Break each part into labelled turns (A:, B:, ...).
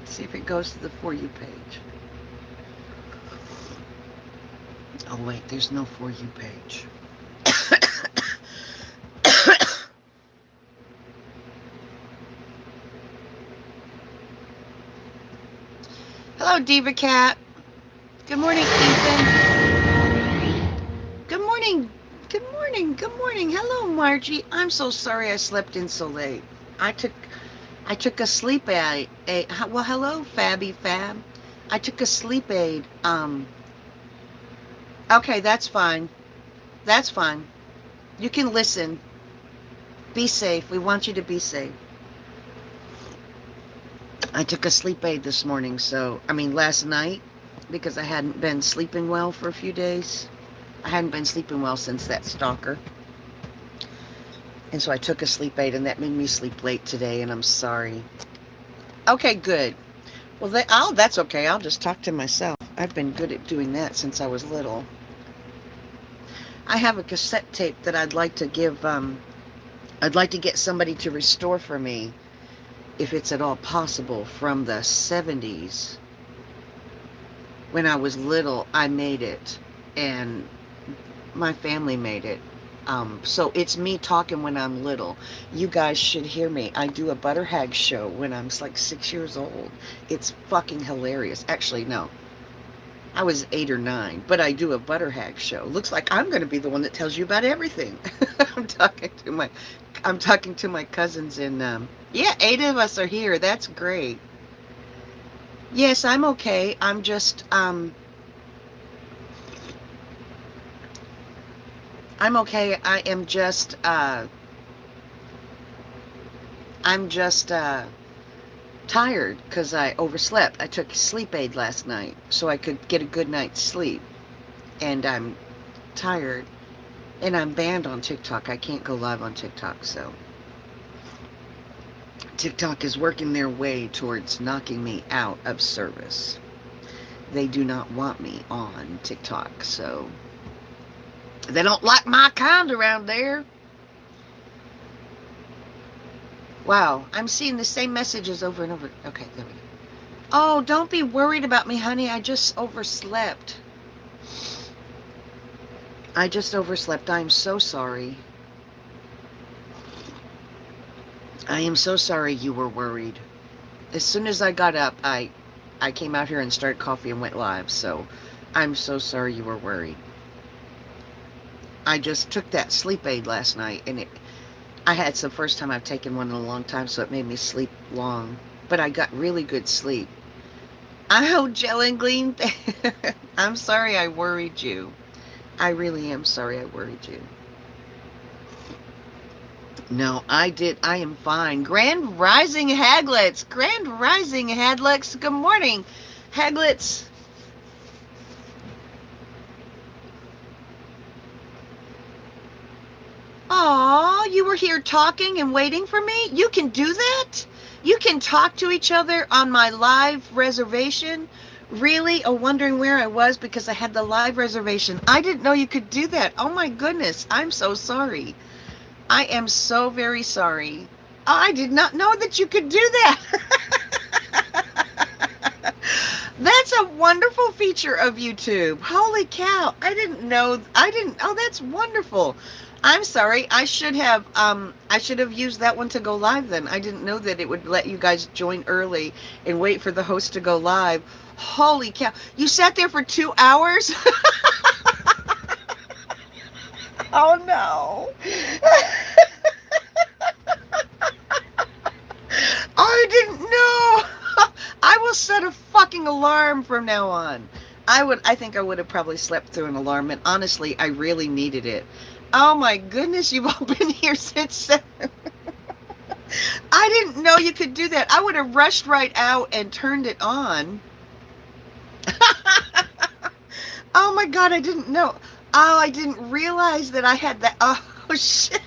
A: See if it goes to the For You page. Oh, wait, there's no For You page. Hello, Diva Cat. Good morning, Ethan. Good morning. Good morning. Good morning. Hello, Margie. I'm so sorry I slept in so late. I took I took a sleep aid. Well, hello, Fabby Fab. I took a sleep aid. Okay, that's fine. That's fine. You can listen. Be safe. We want you to be safe. I took a sleep aid this morning, last night, because I hadn't been sleeping well for a few days. I hadn't been sleeping well since that stalker. And so I took a sleep aid, and that made me sleep late today, and I'm sorry. Okay, good. Well, that's okay. I'll just talk to myself. I've been good at doing that since I was little. I have a cassette tape that I'd like to get somebody to restore for me, if it's at all possible, from the 70s. When I was little, I made it, and my family made it. So it's me talking when I'm little. You guys should hear me. I do a Butter Hag show when I'm like 6 years old. It's fucking hilarious. Actually, no. I was 8 or 9, but I do a Butter Hag show. Looks like I'm going to be the one that tells you about everything. I'm talking to my cousins, and yeah, 8 of us are here. That's great. Yes, I'm okay. I'm okay. I'm just tired because I overslept. I took a sleep aid last night so I could get a good night's sleep. And I'm tired. And I'm banned on TikTok. I can't go live on TikTok, so TikTok is working their way towards knocking me out of service. They do not want me on TikTok, so they don't like my kind around there. Wow, I'm seeing the same messages over and over. Okay, there we go. Oh, don't be worried about me, honey. I just overslept. I'm so sorry. I am so sorry you were worried. As soon as I got up, I came out here and started coffee and went live, so I'm so sorry you were worried. I just took that sleep aid last night, and it's the first time I've taken one in a long time, so it made me sleep long. But I got really good sleep. I hope Jellen Glean. I'm sorry I worried you. I really am sorry I worried you. No, I am fine. Grand Rising Haglets. Grand Rising Haglets. Good morning, Haglets. Aw, you were here talking and waiting for me? You can do that? You can talk to each other on my live reservation? Really? Oh, wondering where I was because I had the live reservation. I didn't know you could do that. Oh my goodness. I'm so sorry. I am so very sorry. I did not know that you could do that. That's a wonderful feature of YouTube. Holy cow. Oh, that's wonderful. I'm sorry. I should have used that one to go live then. I didn't know that it would let you guys join early and wait for the host to go live. Holy cow. You sat there for 2 hours? Oh no. I didn't know. I will set a fucking alarm from now on. I think I would have probably slept through an alarm, and honestly, I really needed it. Oh my goodness, you've all been here since 7. I didn't know you could do that. I would have rushed right out and turned it on. Oh my God, I didn't know. Oh, I didn't realize that I had that. Oh shit.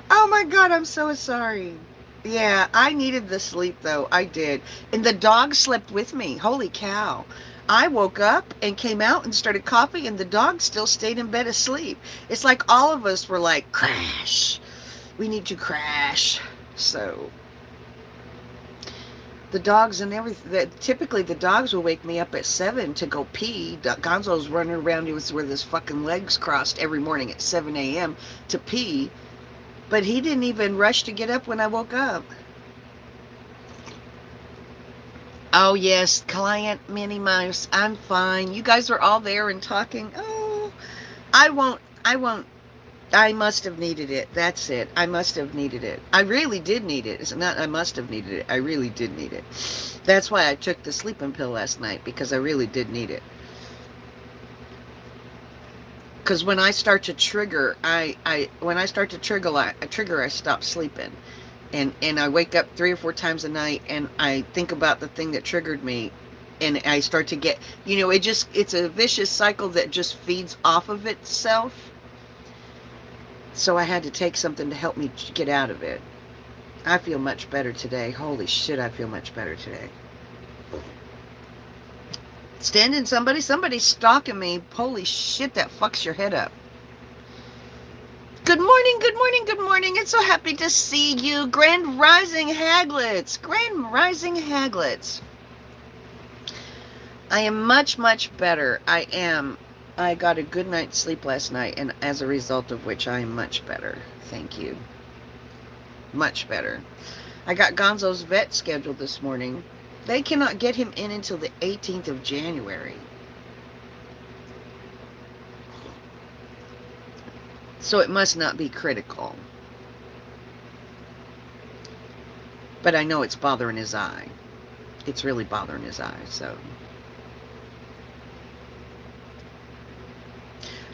A: Oh my God, I'm so sorry. Yeah, I needed the sleep though. I did. And the dog slept with me. Holy cow. I woke up and came out and started coughing, and the dog still stayed in bed asleep. It's like all of us were like, crash. We need to crash. So the dogs and everything, typically the dogs will wake me up at 7 to go pee. Gonzo's running around with his fucking legs crossed every morning at 7 a.m. to pee. But he didn't even rush to get up when I woke up. Oh, yes, client Minnie Mouse. I'm fine. You guys are all there and talking. Oh, I won't. I must have needed it. That's it. I must have needed it. I really did need it. It's not I must have needed it. I really did need it. That's why I took the sleeping pill last night, because I really did need it. Because when I start to trigger, when I start to trigger, I stop sleeping. And I wake up 3 or 4 times a night, and I think about the thing that triggered me, and I start to get, it's a vicious cycle that just feeds off of itself. So I had to take something to help me get out of it. I feel much better today. Holy shit, I feel much better today. Standing somebody's stalking me. Holy shit, that fucks your head up. Good morning, good morning, good morning. It's so happy to see you. Grand Rising Haglets. Grand Rising Haglets. I am much, much better. I am. I got a good night's sleep last night, and as a result of which I am much better. Thank you. Much better. I got Gonzo's vet scheduled this morning. They cannot get him in until the 18th of January. So it must not be critical. But I know it's bothering his eye. It's really bothering his eye, so.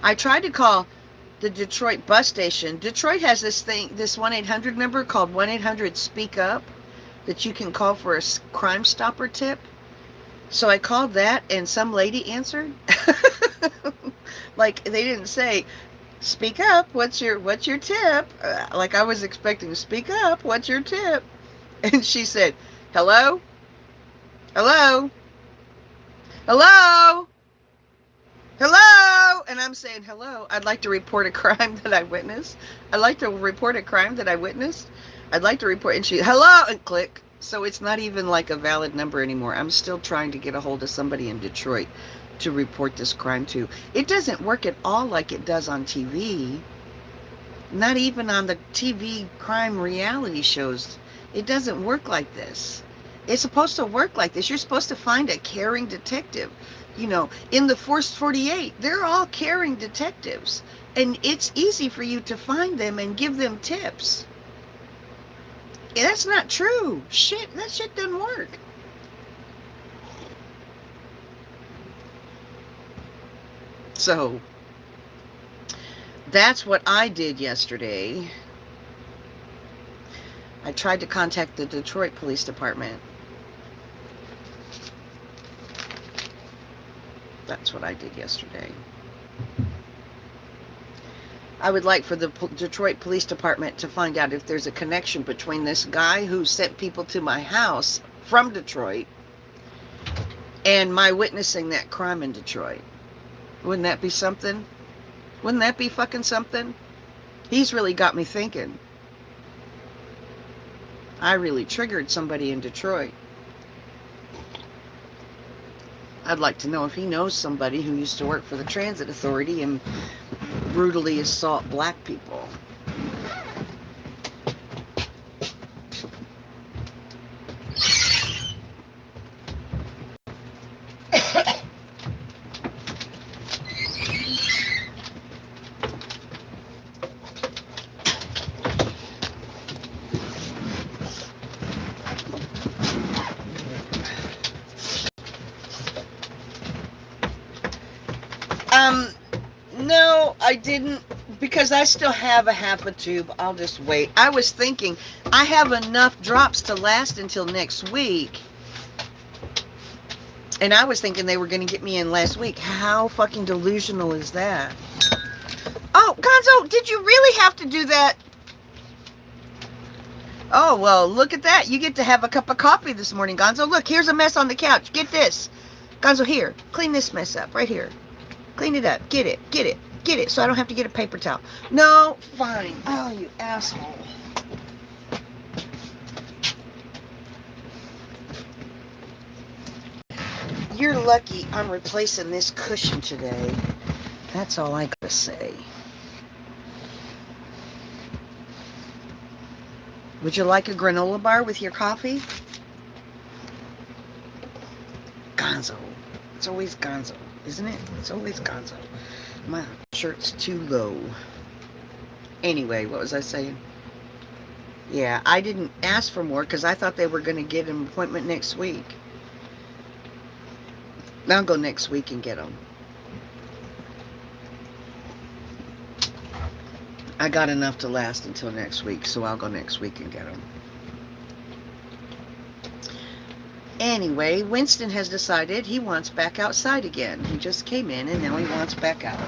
A: I tried to call the Detroit bus station. Detroit has this 1-800 number called 1-800-SPEAK-UP that you can call for a Crime Stopper tip. So I called that, and some lady answered. Like, they didn't say, speak up, what's your tip? Like I was expecting, speak up, what's your tip? And she said, hello? Hello? Hello? Hello? And I'm saying, hello, I'd like to report a crime that I witnessed. I'd like to report a crime that I witnessed. I'd like to report, and she, hello, and click. So it's not even like a valid number anymore. I'm still trying to get a hold of somebody in Detroit to report this crime to. It doesn't work at all like it does on TV. Not even on the TV crime reality shows. It doesn't work like this. It's supposed to work like this. You're supposed to find a caring detective. You know, in the Force 48, they're all caring detectives. And it's easy for you to find them and give them tips. That's not true. Shit, that shit doesn't work. So, that's what I did yesterday. I tried to contact the Detroit Police Department. That's what I did yesterday. I would like for the Detroit Police Department to find out if there's a connection between this guy who sent people to my house from Detroit and my witnessing that crime in Detroit. Wouldn't that be something? Wouldn't that be fucking something? He's really got me thinking. I really triggered somebody in Detroit. I'd like to know if he knows somebody who used to work for the Transit Authority and brutally assault black people. No, I didn't, because I still have a half a tube. I'll just wait. I was thinking I have enough drops to last until next week. And I was thinking they were going to get me in last week. How fucking delusional is that? Oh, Gonzo, did you really have to do that? Oh, well, look at that. You get to have a cup of coffee this morning, Gonzo. Look, here's a mess on the couch. Get this. Gonzo, here. Clean this mess up right here. Clean it up. Get it. Get it. Get it so I don't have to get a paper towel. No, fine. Oh, you asshole. You're lucky I'm replacing this cushion today. That's all I gotta say. Would you like a granola bar with your coffee? Gonzo. It's always Gonzo, isn't it? It's always Gonzo. My shirt's too low. Anyway, what was I saying? Yeah, I didn't ask for more because I thought they were going to get an appointment next week. I'll go next week and get them. I got enough to last until next week, so I'll go next week and get them. Anyway, Winston has decided he wants back outside again. He just came in and now he wants back out.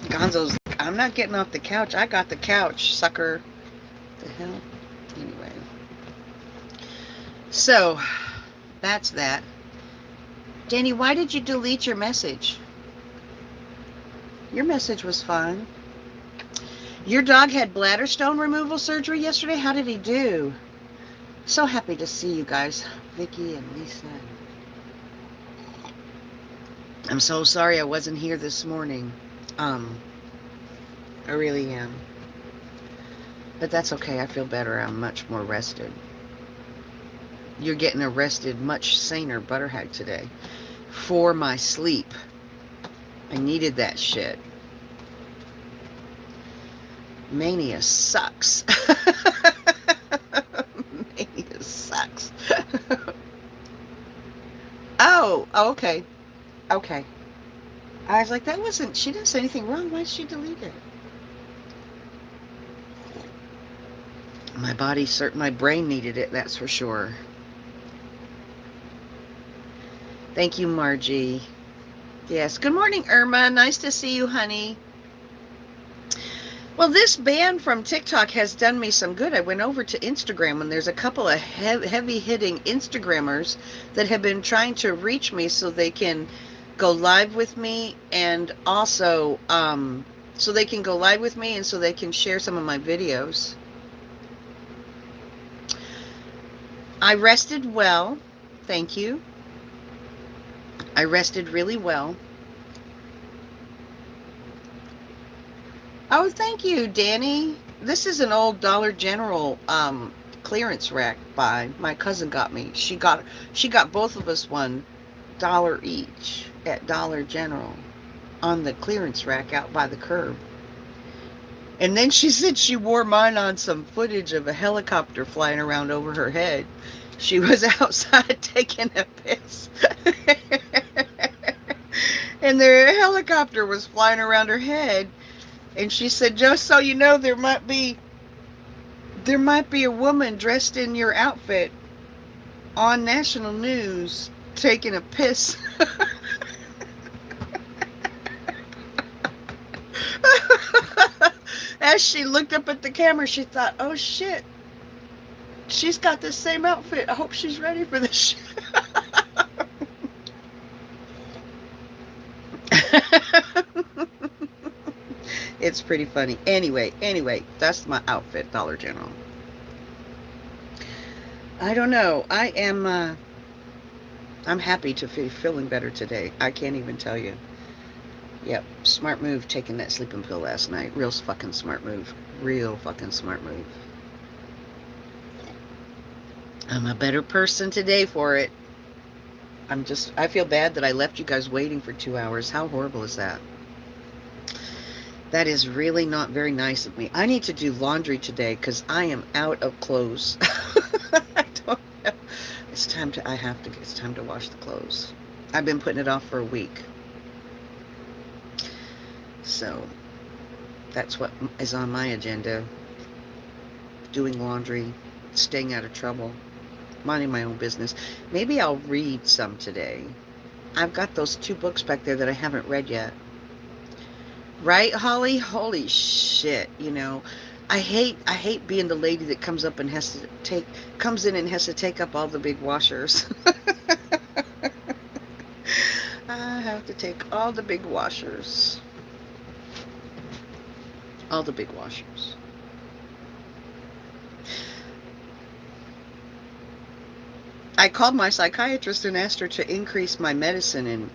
A: Gonzo's like, I'm not getting off the couch. I got the couch, sucker. The hell? Anyway. So, that's that. Danny, why did you delete your message? Your message was fine. Your dog had bladder stone removal surgery yesterday. How did he do? So happy to see you guys. Vicky and Lisa. I'm so sorry I wasn't here this morning. I really am. But that's okay. I feel better. I'm much more rested. You're getting a rested, much saner butterhag today. For my sleep. I needed that shit. Mania sucks. Mania sucks. Oh, okay. Okay. I was like, that wasn't, she didn't say anything wrong. Why did she delete it? My body, my brain needed it, that's for sure. Thank you, Margie. Yes, good morning, Irma. Nice to see you, honey. Well, this ban from TikTok has done me some good. I went over to Instagram, and there's a couple of heavy-hitting Instagrammers that have been trying to reach me so they can go live with me, and also so they can go live with me and so they can share some of my videos. I rested well. Thank you. I rested really well. Oh, thank you, Danny. This is an old Dollar General clearance rack buy. My cousin got me. She got both of us $1 each at Dollar General on the clearance rack out by the curb. And then she said she wore mine on some footage of a helicopter flying around over her head. She was outside taking a piss. And the helicopter was flying around her head. And she said, just so you know, there might be a woman dressed in your outfit on national news taking a piss. As she looked up at the camera, she thought, oh shit, she's got the same outfit. I hope she's ready for this shit. It's pretty funny. Anyway, that's my outfit, Dollar General. I don't know. I'm happy to be feeling better today. I can't even tell you. Yep, smart move taking that sleeping pill last night. Real fucking smart move. Real fucking smart move. I'm a better person today for it. I feel bad that I left you guys waiting for 2 hours. How horrible is that? That is really not very nice of me. I need to do laundry today because I am out of clothes. I don't know. It's time to wash the clothes. I've been putting it off for a week. So, that's what is on my agenda. Doing laundry, staying out of trouble, minding my own business. Maybe I'll read some today. I've got those 2 books back there that I haven't read yet. Right, Holly? Holy shit, you know. I hate being the lady that comes up and comes in and has to take up all the big washers. I have to take all the big washers. All the big washers. I called my psychiatrist and asked her to increase my medicine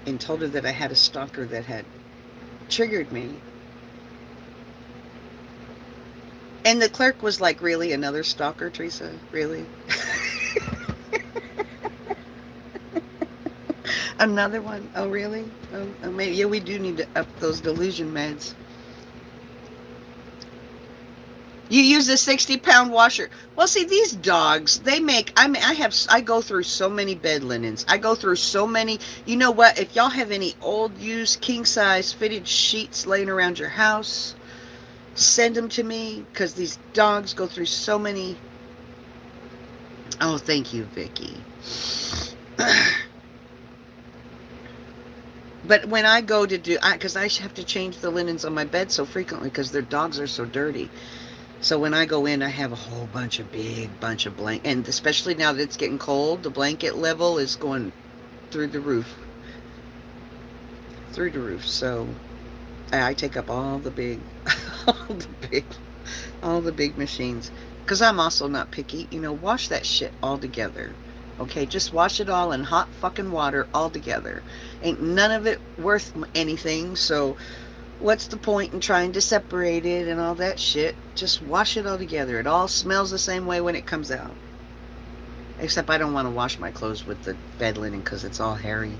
A: and told her that I had a stalker that had triggered me. And the clerk was like, really? Another stalker, Teresa? Really? Another one? Oh, really? Oh, maybe. Yeah, we do need to up those delusion meds. You use a 60-pound washer. Well, see, these dogs, they make, I go through so many bed linens. I go through so many, you know what? If y'all have any old used king-size fitted sheets laying around your house, send them to me, because these dogs go through so many. Oh, thank you, Vicky. But when I go to do, because I have to change the linens on my bed so frequently because their dogs are so dirty. So when I go in, I have a whole big bunch of blankets. And especially now that it's getting cold, the blanket level is going through the roof. Through the roof. So I take up all the big, all the big machines. Because I'm also not picky. You know, wash that shit all together. Okay, just wash it all in hot fucking water all together. Ain't none of it worth anything, so what's the point in trying to separate it and all that shit? Just wash it all together. It all smells the same way when it comes out. Except I don't want to wash my clothes with the bed linen because it's all hairy.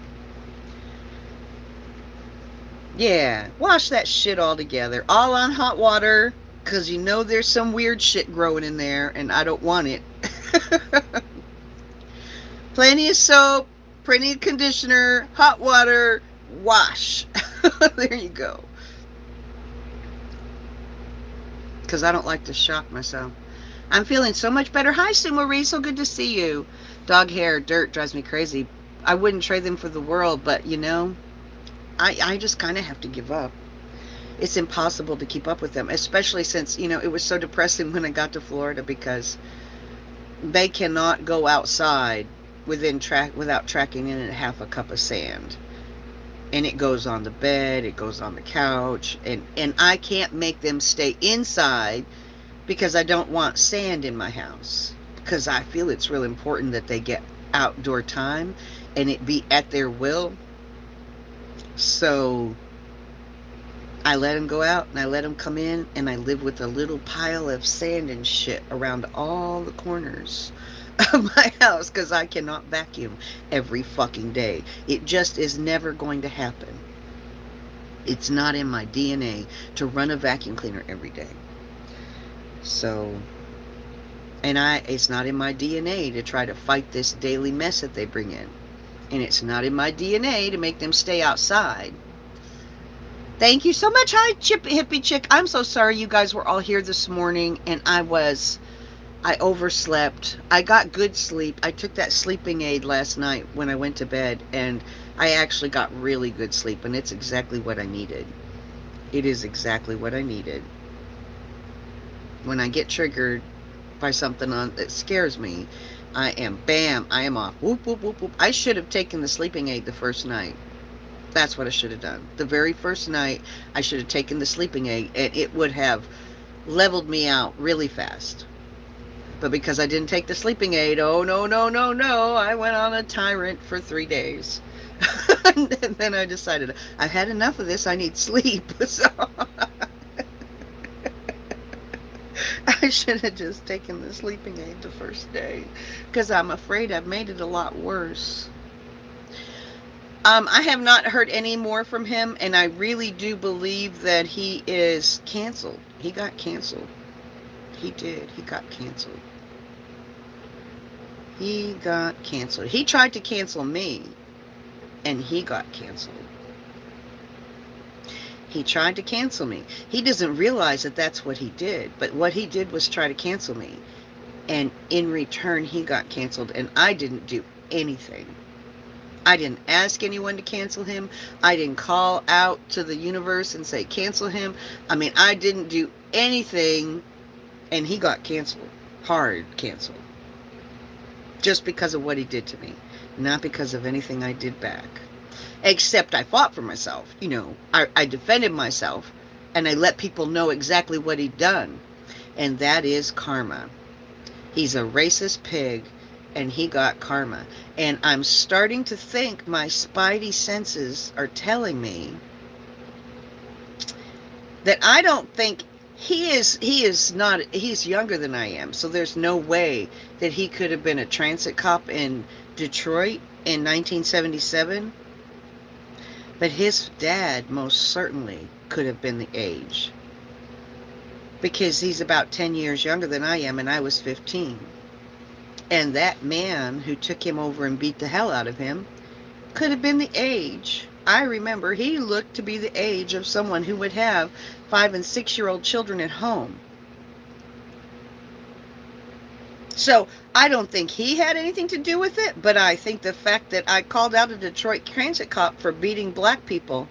A: Yeah, wash that shit all together. All on hot water, because you know there's some weird shit growing in there and I don't want it. Plenty of soap, plenty of conditioner, hot water, wash. There you go. Because I don't like to shock myself. I'm feeling so much better. Hi, Sue Marie. So good to see you. Dog hair, dirt drives me crazy. I wouldn't trade them for the world, but you know, I just kind of have to give up. It's impossible to keep up with them, especially since, you know, it was so depressing when I got to Florida because they cannot go outside without tracking in half a cup of sand. And it goes on the bed, it goes on the couch, and I can't make them stay inside because I don't want sand in my house. Because I feel it's real important that they get outdoor time and it be at their will. So I let them go out and I let them come in and I live with a little pile of sand and shit around all the corners of my house because I cannot vacuum every fucking day. It just is never going to happen. It's not in my DNA to run a vacuum cleaner every day. So, and it's not in my DNA to try to fight this daily mess that they bring in. And it's not in my DNA to make them stay outside. Thank you so much. Hi, Hippie Chick. I'm so sorry you guys were all here this morning and I overslept. I got good sleep. I took that sleeping aid last night when I went to bed and I actually got really good sleep and it's exactly what I needed. It is exactly what I needed. When I get triggered by something that scares me, I am off. Whoop, whoop, whoop, whoop. I should have taken the sleeping aid the first night. That's what I should have done. The very first night, I should have taken the sleeping aid and it would have leveled me out really fast. But because I didn't take the sleeping aid, oh no, I went on a tyrant for 3 days. And then I decided, I've had enough of this, I need sleep. So I should have just taken the sleeping aid the first day. Because I'm afraid I've made it a lot worse. I have not heard any more from him, and I really do believe that he is canceled. He got canceled. He did. He got canceled. He got canceled. He tried to cancel me, and he got canceled. He tried to cancel me. He doesn't realize that that's what he did, but what he did was try to cancel me. And in return, he got canceled, and I didn't do anything. I didn't ask anyone to cancel him. I didn't call out to the universe and say, cancel him. I mean, I didn't do anything, and he got canceled. Hard canceled. Just because of what he did to me. Not because of anything I did back. Except I fought for myself. You know, I defended myself, and I let people know exactly what he'd done. And that is karma. He's a racist pig, and he got karma. And I'm starting to think my spidey senses are telling me that I don't think he's younger than I am. So there's no way that he could have been a transit cop in Detroit in 1977. But his dad most certainly could have been the age. Because he's about 10 years younger than I am, and I was 15. And that man who took him over and beat the hell out of him could have been the age. I remember he looked to be the age of someone who would have 5- and 6-year-old children at home. So I don't think he had anything to do with it, but I think the fact that I called out a Detroit transit cop for beating black people,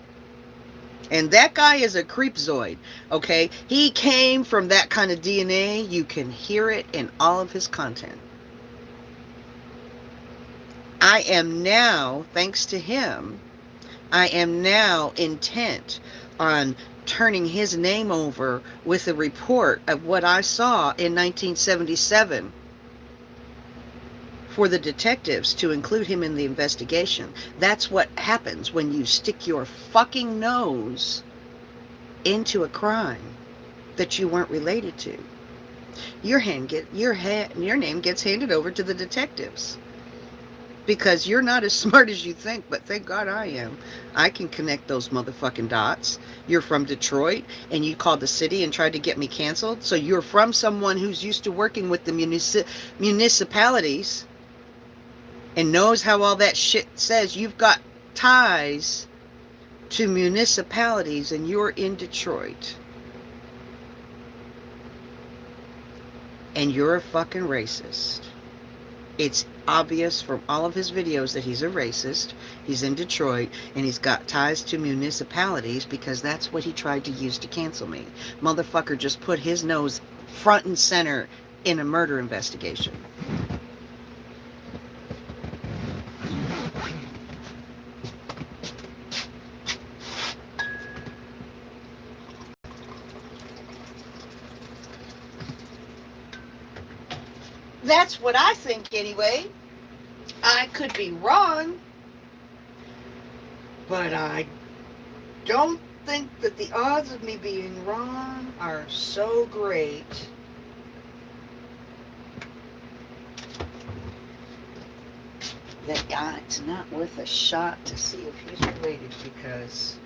A: and that guy is a creepzoid, okay? He came from that kind of DNA. You can hear it in all of his content. I am now, thanks to him, I am now intent on turning his name over with a report of what I saw in 1977 for the detectives to include him in the investigation. That's what happens when you stick your fucking nose into a crime that you weren't related to. Your name gets handed over to the detectives. Because you're not as smart as you think, but thank God I am. I can connect those motherfucking dots. You're from Detroit, and you called the city and tried to get me canceled. So you're from someone who's used to working with the municipalities and knows how all that shit says. You've got ties to municipalities, and you're in Detroit. And you're a fucking racist. It's obvious from all of his videos that he's a racist. He's in Detroit, and he's got ties to municipalities because that's what he tried to use to cancel me. Motherfucker just put his nose front and center in a murder investigation. That's what I think anyway. I could be wrong, but I don't think that the odds of me being wrong are so great. That it's not worth a shot to see if he's related, because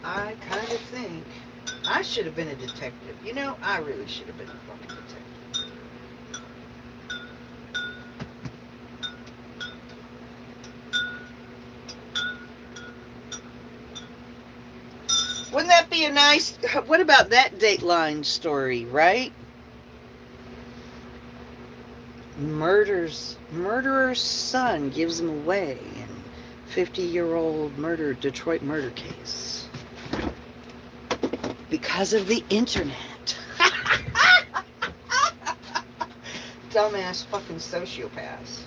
A: I kind of think I should have been a detective. You know, I really should have been a fucking detective. Wouldn't that be a nice... What about that Dateline story, right? Murderer's son gives him away in 50-year-old Detroit murder case. Because of the internet. Dumbass fucking sociopaths.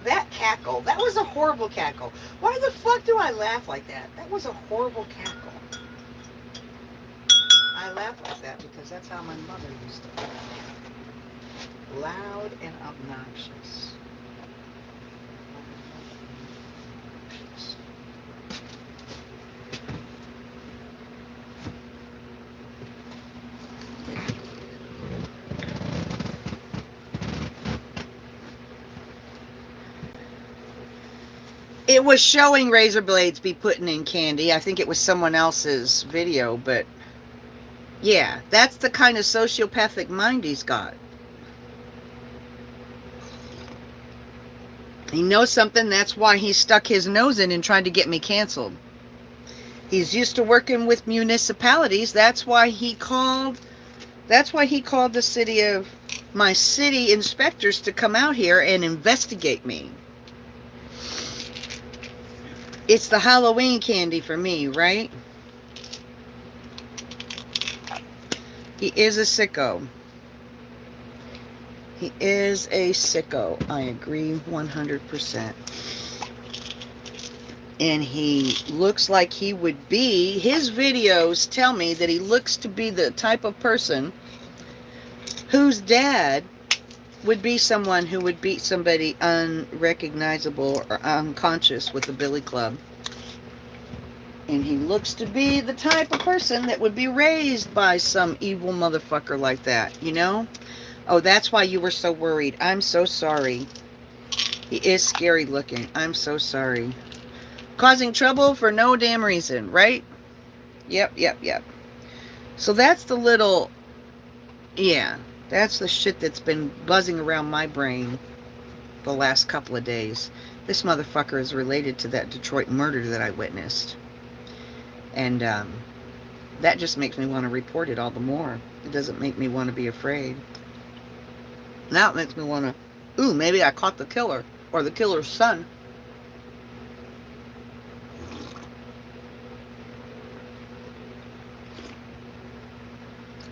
A: That cackle, that was a horrible cackle. Why the fuck do I laugh like that? That was a horrible cackle. I laugh like that because that's how my mother used to laugh. Loud and obnoxious. It was showing razor blades be putting in candy. I think it was someone else's video, but yeah, that's the kind of sociopathic mind he's got. He knows something, that's why he stuck his nose in and tried to get me canceled. He's used to working with municipalities, that's why he called That's why he called my city inspectors to come out here and investigate me. It's the Halloween candy for me, right? He is a sicko. He is a sicko. I agree 100%. And he looks like he would be, his videos tell me that he looks to be the type of person whose dad would be someone who would beat somebody unrecognizable or unconscious with a billy club. And he looks to be the type of person that would be raised by some evil motherfucker like that, you know? Oh, that's why you were so worried. I'm so sorry. He is scary looking. I'm so sorry. Causing trouble for no damn reason, right? Yep. So that's the little, yeah, that's the shit that's been buzzing around my brain the last couple of days. This motherfucker is related to that Detroit murder that I witnessed. And that just makes me want to report it all the more. It doesn't make me want to be afraid. Now it makes me want to, ooh, maybe I caught the killer or the killer's son.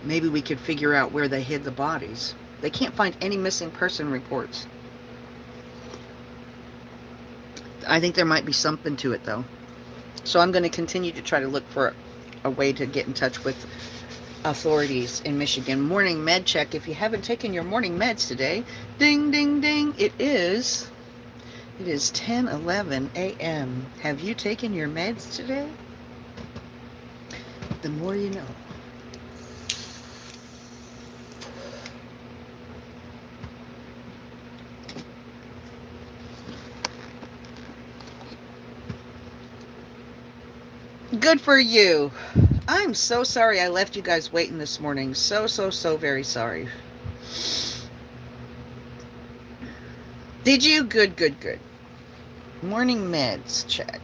A: Maybe we could figure out where they hid the bodies. They can't find any missing person reports. I think there might be something to it, though. So I'm going to continue to try to look for a way to get in touch with authorities in Michigan. Morning med check. If you haven't taken your morning meds today, ding, ding, ding. It is 10:11 a.m. Have you taken your meds today? The more you know. Good for you. I'm so sorry I left you guys waiting this morning. So very sorry. Did you? Good. Morning meds check.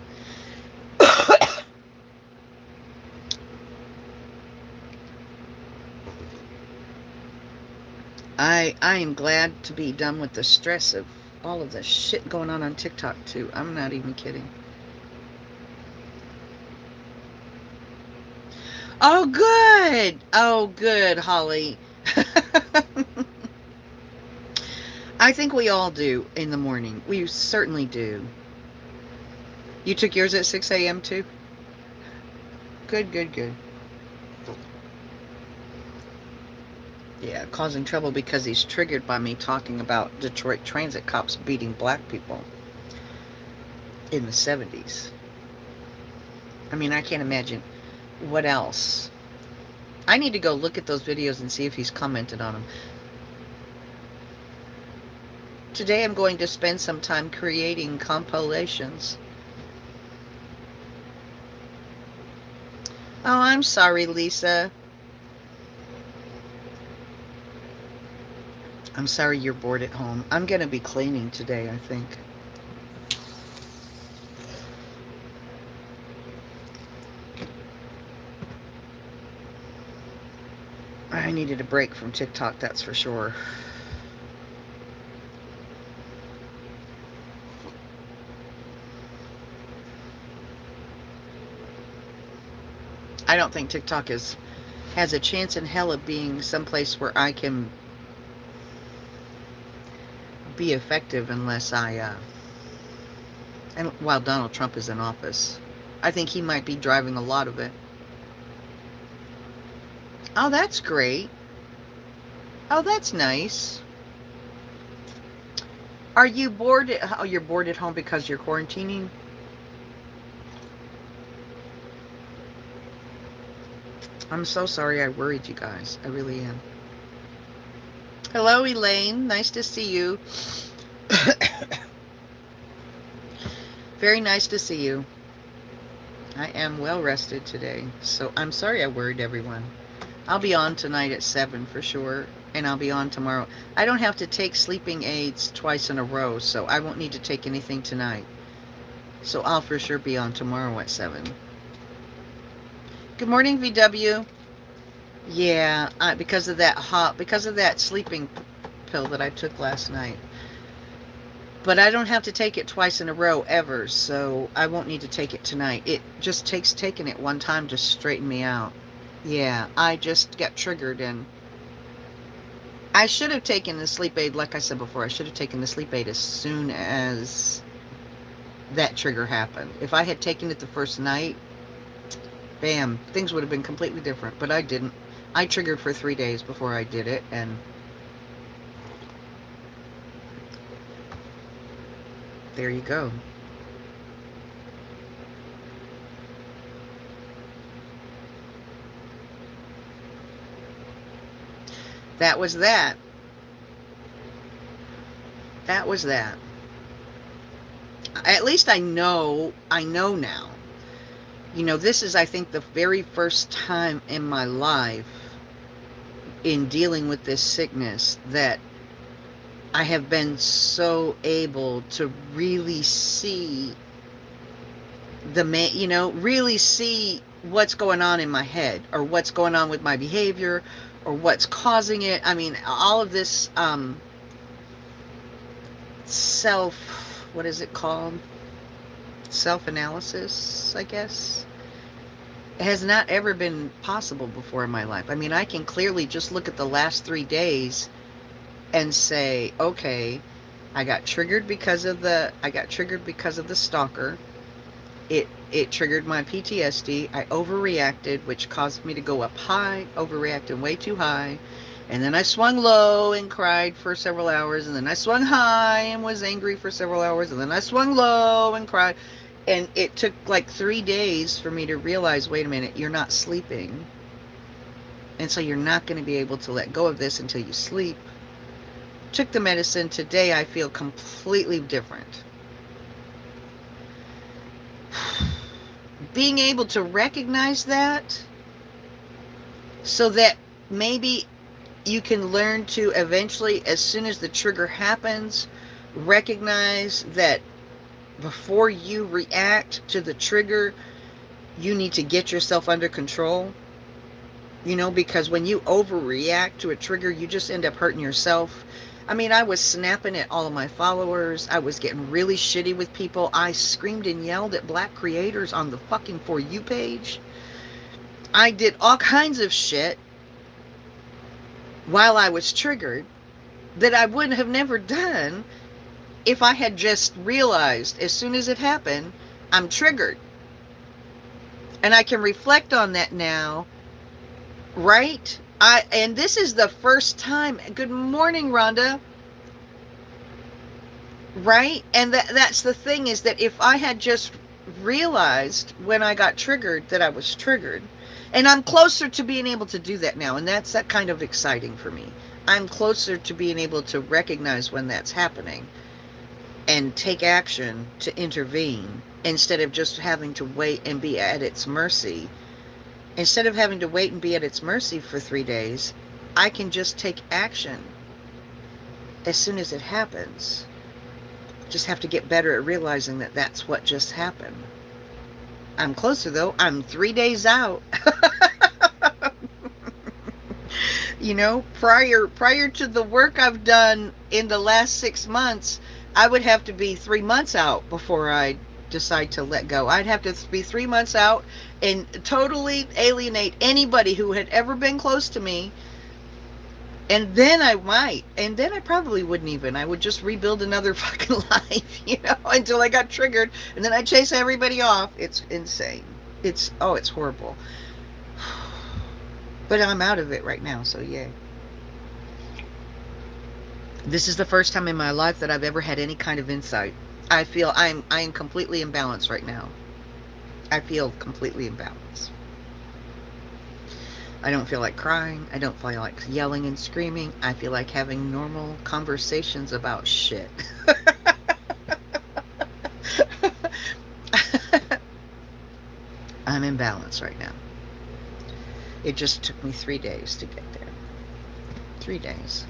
A: I am glad to be done with the stress of all of the shit going on TikTok too. I'm not even kidding. Oh, good, Holly. I think we all do in the morning. We certainly do. You took yours at 6 a.m. too? Good. Yeah, causing trouble because he's triggered by me talking about Detroit transit cops beating black people in the 70s. I mean, I can't imagine. What else? I need to go look at those videos and see if he's commented on them. Today I'm going to spend some time creating compilations. Oh, I'm sorry, Lisa. I'm sorry you're bored at home. I'm going to be cleaning today, I think. I needed a break from TikTok, that's for sure. I don't think TikTok has a chance in hell of being someplace where I can be effective unless and while Donald Trump is in office. I think he might be driving a lot of it. Oh, that's great. Oh, that's nice. Are you bored? Oh, you're bored at home because you're quarantining? I'm so sorry I worried you guys. I really am. Hello, Elaine. Nice to see you. Very nice to see you. I am well rested today, so I'm sorry I worried everyone. I'll be on tonight at 7 for sure, and I'll be on tomorrow. I don't have to take sleeping aids twice in a row, so I won't need to take anything tonight. So I'll for sure be on tomorrow at 7. Good morning, VW. Yeah, because of that sleeping pill that I took last night. But I don't have to take it twice in a row ever, so I won't need to take it tonight. It just takes taking it one time to straighten me out. Yeah, I just got triggered, and I should have taken the sleep aid, like I said before, I should have taken the sleep aid as soon as that trigger happened. If I had taken it the first night, bam, things would have been completely different, but I didn't. I triggered for 3 days before I did it, and there you go. That was that. That was that. At least I know now. You know, this is, I think, the very first time in my life in dealing with this sickness that I have been so able to really see really see what's going on in my head, or what's going on with my behavior, or what's causing it. I mean, all of this self, what is it called? Self-analysis, I guess. It has not ever been possible before in my life. I mean, I can clearly just look at the last 3 days and say, okay, I got triggered because of the stalker. It triggered my PTSD. I overreacted, which caused me to go up high, overreacted way too high. And then I swung low and cried for several hours. And then I swung high and was angry for several hours. And then I swung low and cried. And it took like 3 days for me to realize, wait a minute, you're not sleeping. And so you're not going to be able to let go of this until you sleep. Took the medicine. Today I feel completely different. Being able to recognize that, so that maybe you can learn to eventually, as soon as the trigger happens, recognize that before you react to the trigger, you need to get yourself under control. You know, because when you overreact to a trigger, you just end up hurting yourself. I mean, I was snapping at all of my followers. I was getting really shitty with people. I screamed and yelled at black creators on the fucking For You page. I did all kinds of shit while I was triggered that I would have never done if I had just realized as soon as it happened, I'm triggered. And I can reflect on that now, right? And this is the first time. Good morning, Rhonda. Right? And that's the thing, is that if I had just realized when I got triggered that I was triggered, and I'm closer to being able to do that now, and that's that kind of exciting for me. I'm closer to being able to recognize when that's happening and take action to intervene, instead of just having to wait and be at its mercy. Instead of having to wait and be at its mercy for 3 days, I can just take action as soon as it happens. Just have to get better at realizing that that's what just happened. I'm closer though. I'm 3 days out. You know, prior to the work I've done in the last 6 months, I would have to be 3 months out before I decide to let go. I'd have to be 3 months out and totally alienate anybody who had ever been close to me. And then I might. And then I probably wouldn't even. I would just rebuild another fucking life, you know, until I got triggered. And then I chase everybody off. It's insane. It's horrible. But I'm out of it right now, so yay. This is the first time in my life that I've ever had any kind of insight. I feel I am completely imbalanced right now. I feel completely imbalanced. I don't feel like crying. I don't feel like yelling and screaming. I feel like having normal conversations about shit. I'm in balance right now. It just took me 3 days to get there. 3 days.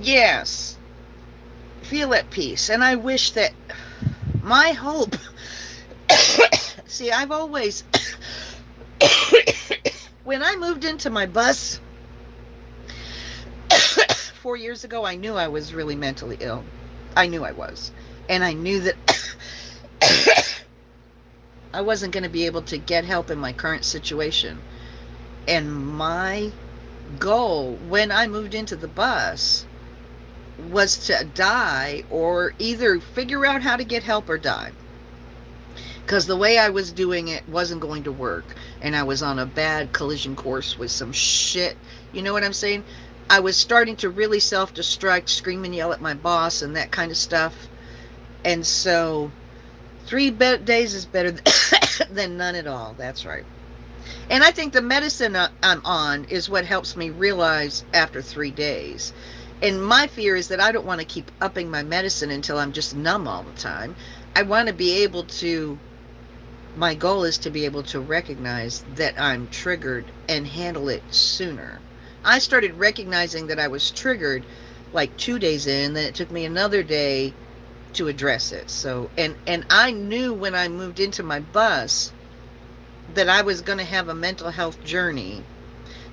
A: Yes. Feel at peace. And I wish that My hope, see, I've always, when I moved into my bus 4 years ago, I knew I was really mentally ill. I knew I was. And I knew that I wasn't going to be able to get help in my current situation. And my goal when I moved into the bus was to die, or either figure out how to get help or die. Because the way I was doing it wasn't going to work. And I was on a bad collision course with some shit. You know what I'm saying? I was starting to really self-destruct, scream and yell at my boss and that kind of stuff. And so 3 days is better than none at all. That's right. And I think the medicine I'm on is what helps me realize after 3 days. And my fear is that I don't want to keep upping my medicine until I'm just numb all the time. I want to be able to, my goal is to be able to recognize that I'm triggered and handle it sooner. I started recognizing that I was triggered like 2 days in, then it took me another day to address it. So, and I knew when I moved into my bus that I was going to have a mental health journey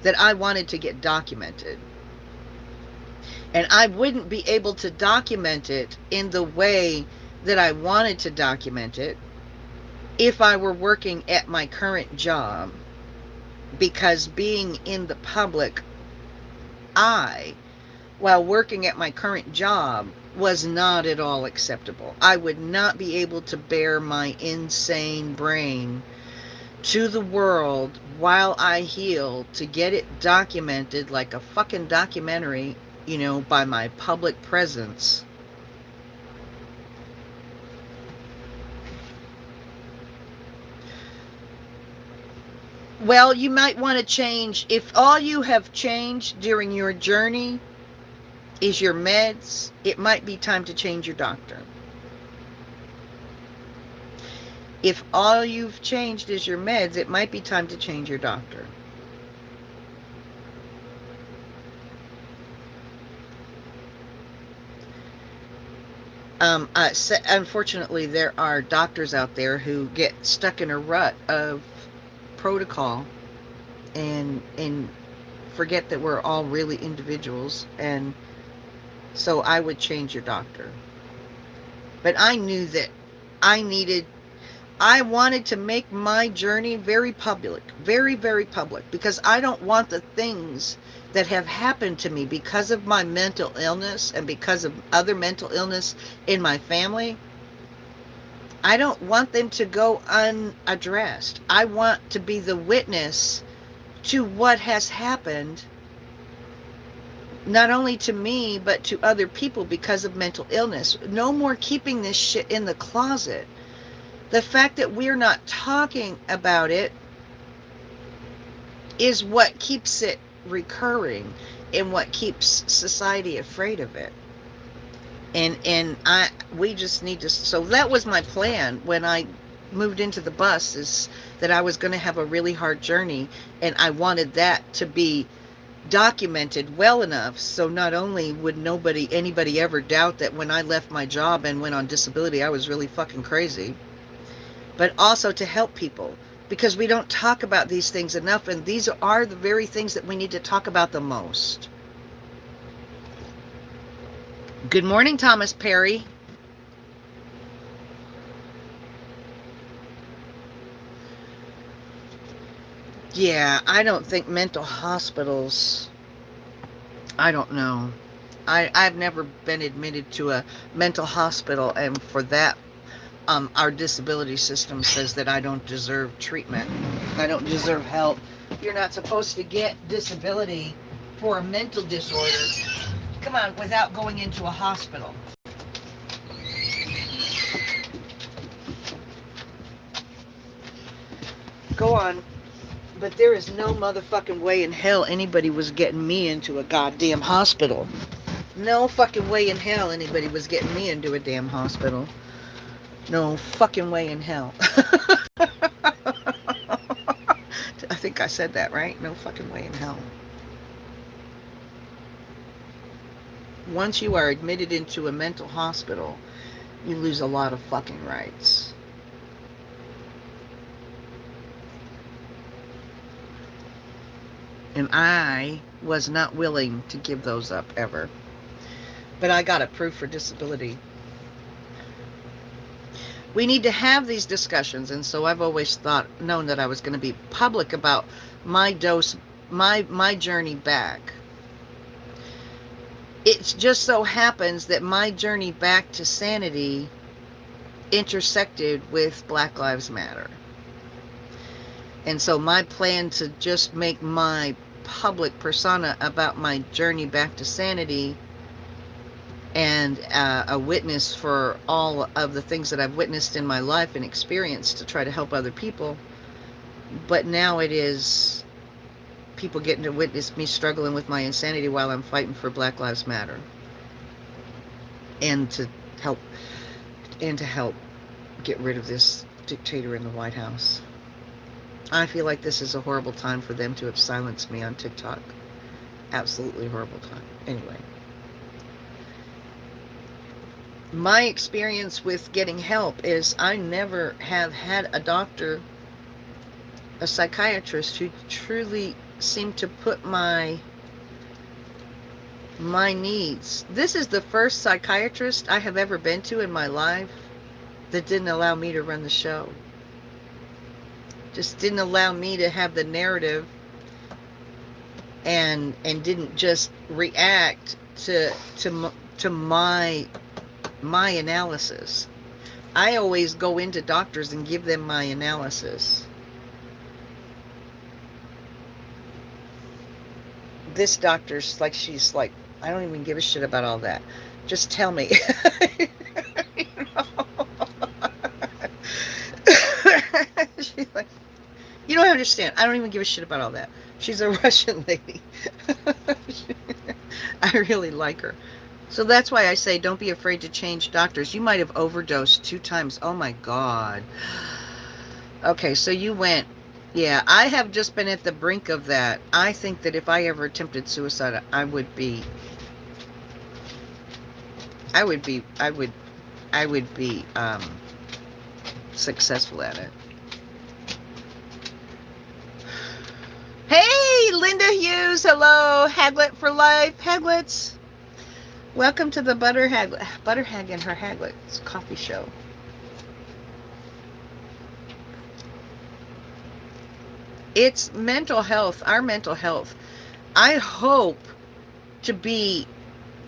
A: that I wanted to get documented. And I wouldn't be able to document it in the way that I wanted to document it if I were working at my current job, because being in the public eye while working at my current job was not at all acceptable. I would not be able to bear my insane brain to the world while I heal to get it documented like a fucking documentary, you know, by my public presence. Well, you might want to change, if all you have changed during your journey is your meds, it might be time to change your doctor. If all you've changed is your meds, it might be time to change your doctor. Unfortunately, there are doctors out there who get stuck in a rut of protocol and forget that we're all really individuals. And so I would change your doctor. But I knew that I wanted to make my journey very public, very, very public, because I don't want the things that have happened to me because of my mental illness and because of other mental illness in my family. I don't want them to go unaddressed. I want to be the witness to what has happened, not only to me, but to other people because of mental illness. No more keeping this shit in the closet. The fact that we're not talking about it is what keeps it recurring and what keeps society afraid of it. And we just need to, so that was my plan when I moved into the bus, is that I was going to have a really hard journey, and I wanted that to be documented well enough so not only would anybody ever doubt that when I left my job and went on disability I was really fucking crazy, but also to help people, because we don't talk about these things enough, and these are the very things that we need to talk about the most. Good morning, Thomas Perry. Yeah, I don't think mental hospitals, I don't know. I've never been admitted to a mental hospital, and for that, our disability system says that I don't deserve treatment. I don't deserve help. You're not supposed to get disability for a mental disorder, come on, without going into a hospital. Go on. But there is no motherfucking way in hell anybody was getting me into a goddamn hospital. No fucking way in hell anybody was getting me into a damn hospital. No fucking way in hell. I think I said that right. No fucking way in hell. Once you are admitted into a mental hospital, you lose a lot of fucking rights. And I was not willing to give those up ever. But I got approved for disability. We need to have these discussions, and so I've always known that I was going to be public about my journey back. It just so happens that my journey back to sanity intersected with Black Lives Matter. And so my plan to just make my public persona about my journey back to sanity and a witness for all of the things that I've witnessed in my life and experienced to try to help other people. But now it is people getting to witness me struggling with my insanity while I'm fighting for Black Lives Matter. And to help get rid of this dictator in the White House. I feel like this is a horrible time for them to have silenced me on TikTok. Absolutely horrible time. Anyway. My experience with getting help is I never have had a doctor, a psychiatrist who truly seemed to put my needs. This is the first psychiatrist I have ever been to in my life that didn't allow me to run the show. Just didn't allow me to have the narrative and didn't just react to my analysis. I always go into doctors and give them my analysis. This doctor's like, she's like, I don't even give a shit about all that. Just tell me. You know? She's like, you don't understand. I don't even give a shit about all that. She's a Russian lady. I really like her. So that's why I say don't be afraid to change doctors. You might have overdosed 2 times. Oh my God. Okay, so you went. Yeah, I have just been at the brink of that. I think that if I ever attempted suicide, I would be successful at it. Hey, Linda Hughes. Hello. Haglet for life. Haglets. Welcome to the Butter Hag and her Haglets coffee show. It's mental health, our mental health. I hope to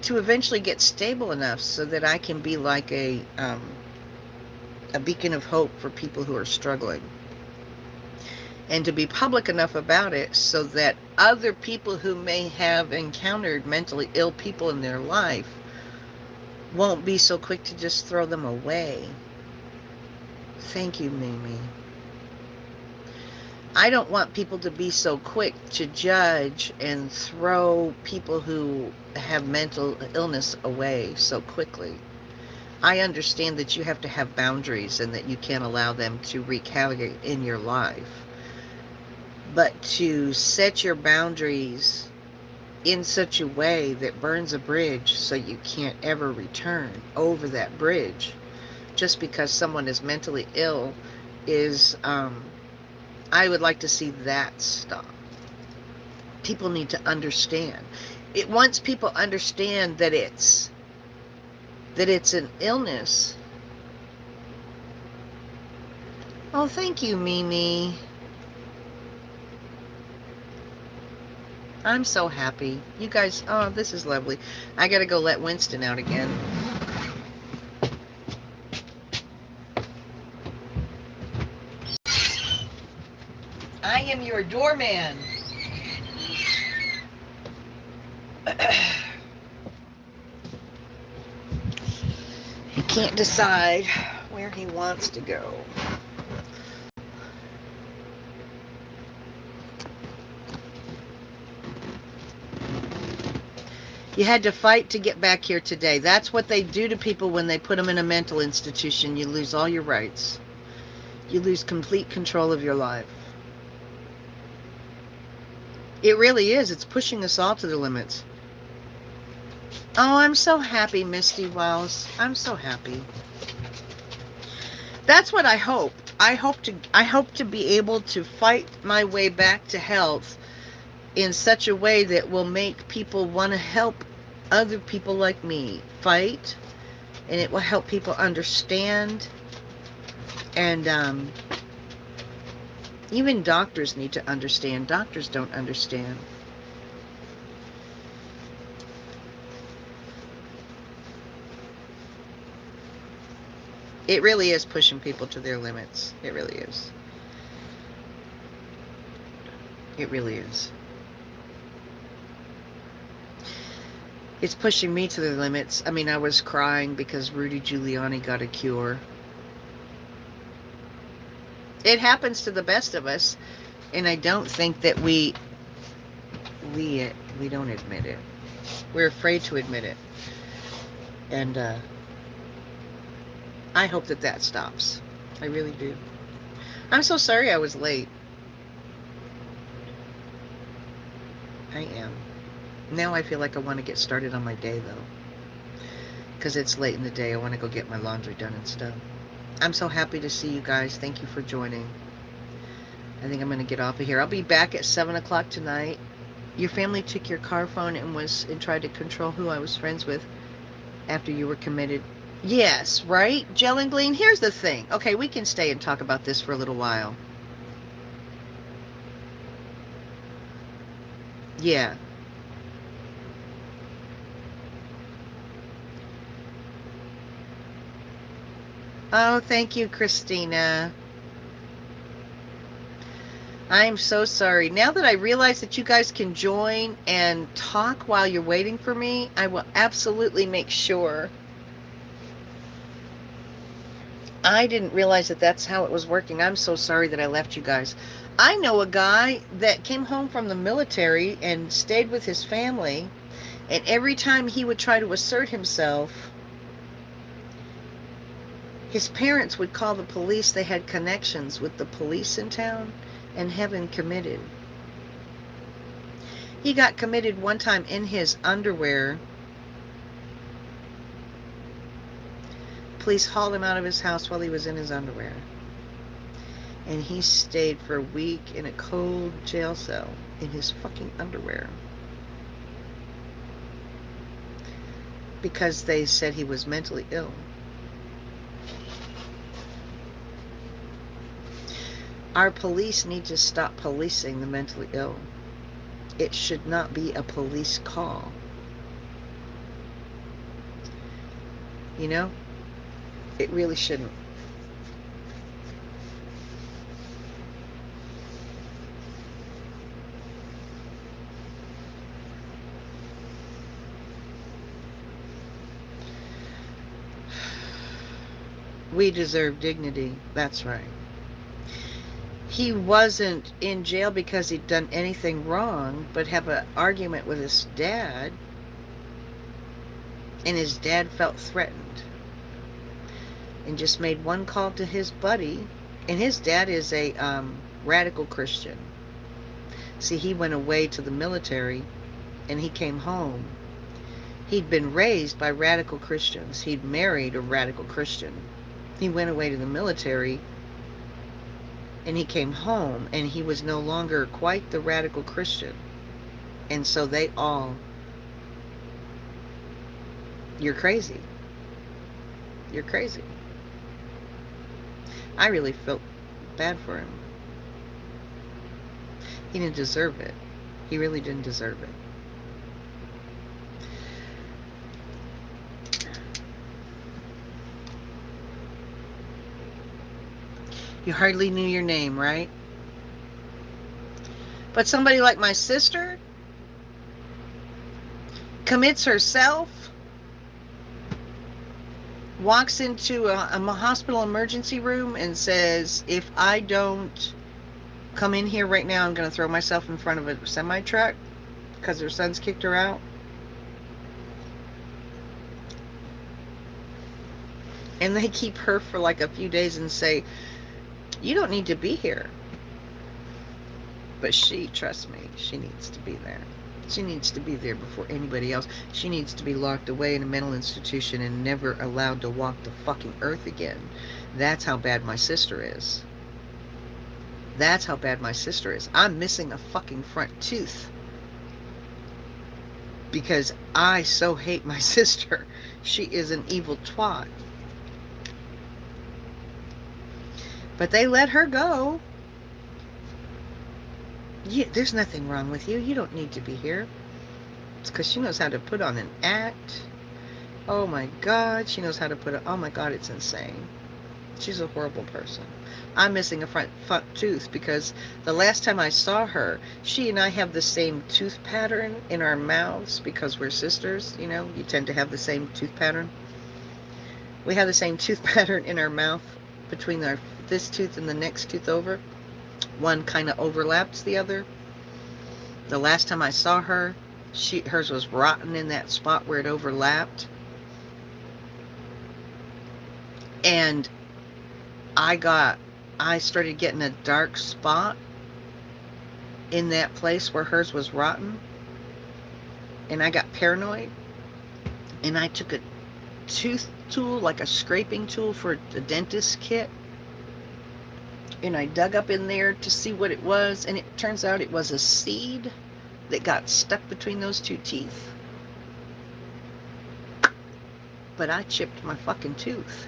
A: eventually get stable enough so that I can be like a beacon of hope for people who are struggling. And to be public enough about it so that other people who may have encountered mentally ill people in their life won't be so quick to just throw them away. Thank you, Mimi. I don't want people to be so quick to judge and throw people who have mental illness away so quickly. I understand that you have to have boundaries and that you can't allow them to wreak havoc in your life. But to set your boundaries in such a way that burns a bridge so you can't ever return over that bridge just because someone is mentally ill is, I would like to see that stop. People need to understand. Once people understand that it's an illness. Oh, thank you, Mimi. I'm so happy. You guys, oh, this is lovely. I gotta go let Winston out again. I am your doorman. He can't decide where he wants to go. You had to fight to get back here today. That's what they do to people when they put them in a mental institution. You lose all your rights. You lose complete control of your life. It really is. It's pushing us all to the limits. Oh, I'm so happy, Misty Wells. I'm so happy. That's what I hope. I hope to be able to fight my way back to health in such a way that will make people want to help other people like me fight, and it will help people understand. And even doctors need to understand. Doctors don't understand. It really is pushing people to their limits. It really is. It really is. It's pushing me to the limits. I mean, I was crying because Rudy Giuliani got a cure. It happens to the best of us, and I don't think that we don't admit it. We're afraid to admit it. And I hope that that stops. I really do. I'm so sorry I was late. I am. Now I feel like I want to get started on my day, though. Because it's late in the day. I want to go get my laundry done and stuff. I'm so happy to see you guys. Thank you for joining. I think I'm going to get off of here. I'll be back at 7 o'clock tonight. Your family took your car phone and tried to control who I was friends with after you were committed. Yes, right? Gel and Glean, here's the thing. Okay, we can stay and talk about this for a little while. Yeah. Oh, thank you, Christina. I'm so sorry. Now that I realize that you guys can join and talk while you're waiting for me, I will absolutely make sure. I didn't realize that that's how it was working. I'm so sorry that I left you guys. I know a guy that came home from the military and stayed with his family, and every time he would try to assert himself, his parents would call the police. They had connections with the police in town and have him committed. He got committed one time in his underwear. Police hauled him out of his house while he was in his underwear. And he stayed for a week in a cold jail cell in his fucking underwear. Because they said he was mentally ill. Our police need to stop policing the mentally ill. It should not be a police call. You know? It really shouldn't. We deserve dignity. That's right. He wasn't in jail because he'd done anything wrong, but have an argument with his dad, and his dad felt threatened and just made one call to his buddy, and his dad is a radical Christian. See, he went away to the military and he came home. He'd been raised by radical Christians. He'd married a radical Christian. He went away to the military and he came home, and he was no longer quite the radical Christian. And so they all, you're crazy. You're crazy. I really felt bad for him. He didn't deserve it. He really didn't deserve it. You hardly knew your name, right? But somebody like my sister commits herself, walks into a hospital emergency room and says, if I don't come in here right now, I'm going to throw myself in front of a semi-truck because her son's kicked her out. And they keep her for like a few days and say, you don't need to be here. But she, trust me, she needs to be there. She needs to be there before anybody else. She needs to be locked away in a mental institution and never allowed to walk the fucking earth again. That's how bad my sister is. That's how bad my sister is. I'm missing a fucking front tooth because I so hate my sister. She is an evil twat. But they let her go. Yeah, there's nothing wrong with you. You don't need to be here. It's because she knows how to put on an act. Oh my God, she knows how to put it. Oh my God, it's insane. She's a horrible person. I'm missing a front tooth because the last time I saw her, she and I have the same tooth pattern in our mouths because we're sisters. You know, you tend to have the same tooth pattern. We have the same tooth pattern in our mouth between this tooth and the next tooth over. One kind of overlaps the other. The last time I saw her, hers was rotten in that spot where it overlapped. And I started getting a dark spot in that place where hers was rotten. And I got paranoid. And I took a tooth tool, like a scraping tool for the dentist kit. And I dug up in there to see what it was. And it turns out it was a seed that got stuck between those two teeth. But I chipped my fucking tooth.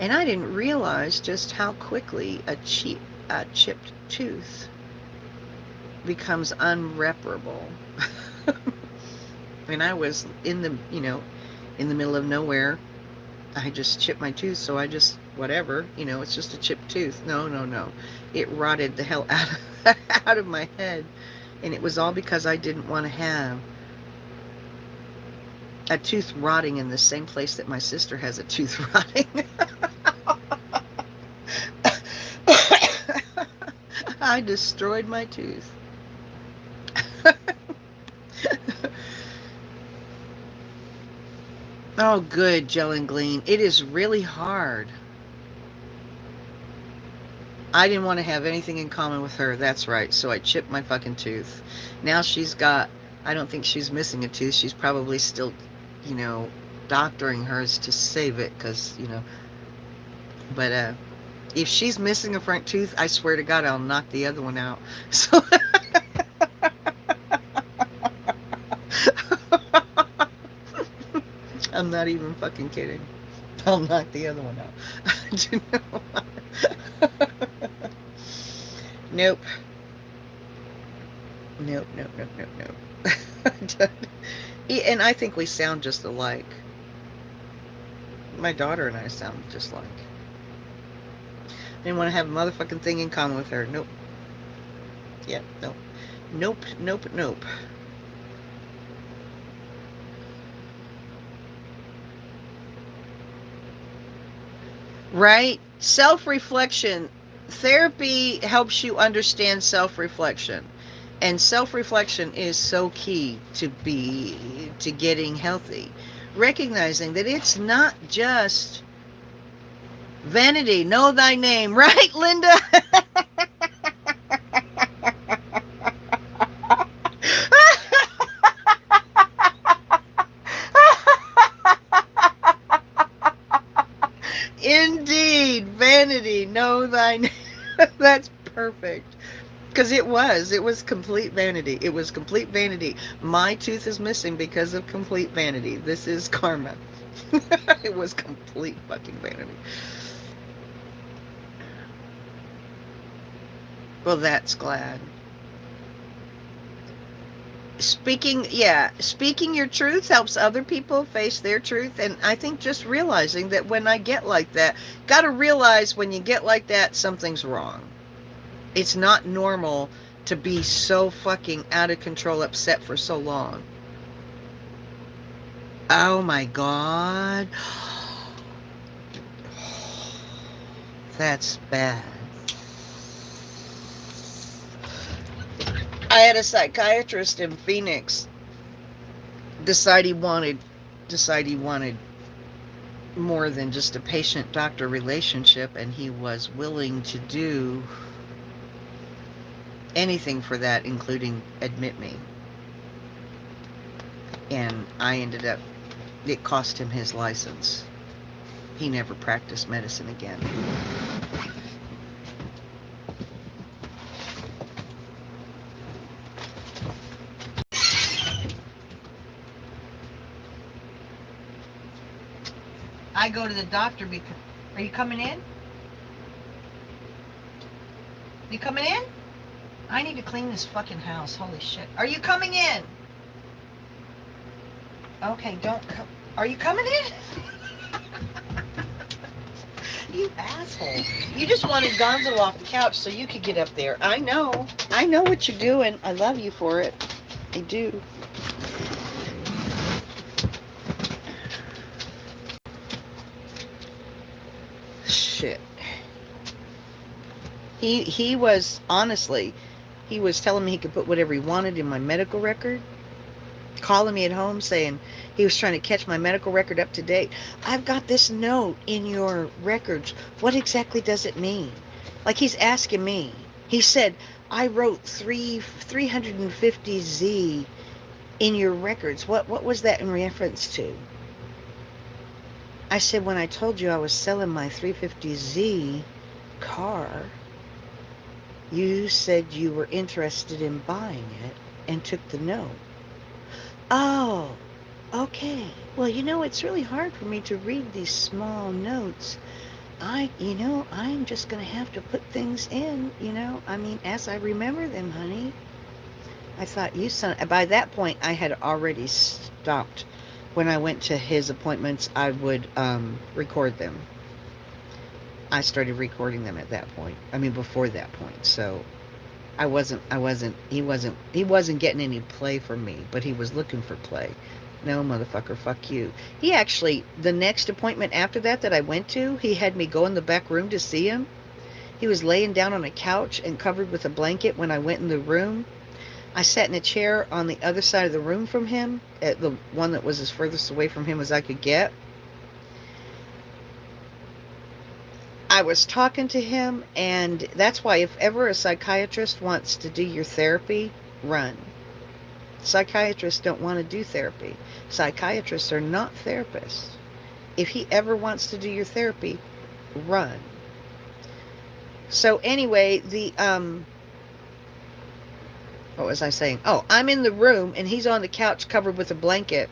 A: And I didn't realize just how quickly a chipped tooth becomes unreparable. And I was in the middle of nowhere. I just chipped my tooth, so I just, whatever, it's just a chipped tooth. No. It rotted the hell out of my head. And it was all because I didn't want to have a tooth rotting in the same place that my sister has a tooth rotting. I destroyed my tooth. Oh, good, Gel and Glean. It is really hard. I didn't want to have anything in common with her. That's right. So I chipped my fucking tooth. Now she's got, I don't think she's missing a tooth. She's probably still, doctoring hers to save it because, but if she's missing a front tooth, I swear to God, I'll knock the other one out. So I'm not even fucking kidding. I'll knock the other one out. Do you know what? Nope. Nope. And I think we sound just alike. My daughter and I sound just like. I didn't want to have a motherfucking thing in common with her. Nope. Yeah, nope. Nope. Right? Self-reflection. Therapy helps you understand self-reflection. And self-reflection is so key to getting healthy. Recognizing that it's not just vanity. Know thy name. Right, Linda? Indeed, vanity, know thy name. That's perfect. Because it was complete vanity. It was complete vanity. My tooth is missing because of complete vanity. This is karma. It was complete fucking vanity. Well, that's glad. Speaking your truth helps other people face their truth. And I think just realizing that when I get like that, gotta realize when you get like that, something's wrong. It's not normal to be so fucking out of control, upset for so long. Oh my God. That's bad. I had a psychiatrist in Phoenix decide he wanted more than just a patient-doctor relationship, and he was willing to do anything for that, including admit me. And it cost him his license. He never practiced medicine again. I go to the doctor because... Are you coming in? You coming in? I need to clean this fucking house. Holy shit. Are you coming in? Okay, don't come. Are you coming in? You asshole. You just wanted Gonzo off the couch so you could get up there. I know. I know what you're doing. I love you for it. I do. Shit. He was, honestly, he was telling me he could put whatever he wanted in my medical record. Calling me at home saying he was trying to catch my medical record up to date. I've got this note in your records. What exactly does it mean? Like, he's asking me. He said, I wrote 350Z in your records. What was that in reference to? I said, when I told you I was selling my 350Z car, you said you were interested in buying it and took the note. Oh, okay. Well, it's really hard for me to read these small notes. I'm just going to have to put things in, as I remember them, honey. I thought, by that point, I had already stopped. When I went to his appointments, I would record them. I started recording them at that point. Before that point. So he wasn't getting any play from me, but he was looking for play. No, motherfucker, fuck you. He actually, the next appointment after that I went to, he had me go in the back room to see him. He was laying down on a couch and covered with a blanket when I went in the room. I sat in a chair on the other side of the room from him, at the one that was as furthest away from him as I could get. I was talking to him, and that's why if ever a psychiatrist wants to do your therapy, run. Psychiatrists don't want to do therapy. Psychiatrists are not therapists. If he ever wants to do your therapy, run. So anyway, what was I saying? Oh, I'm in the room, and he's on the couch covered with a blanket,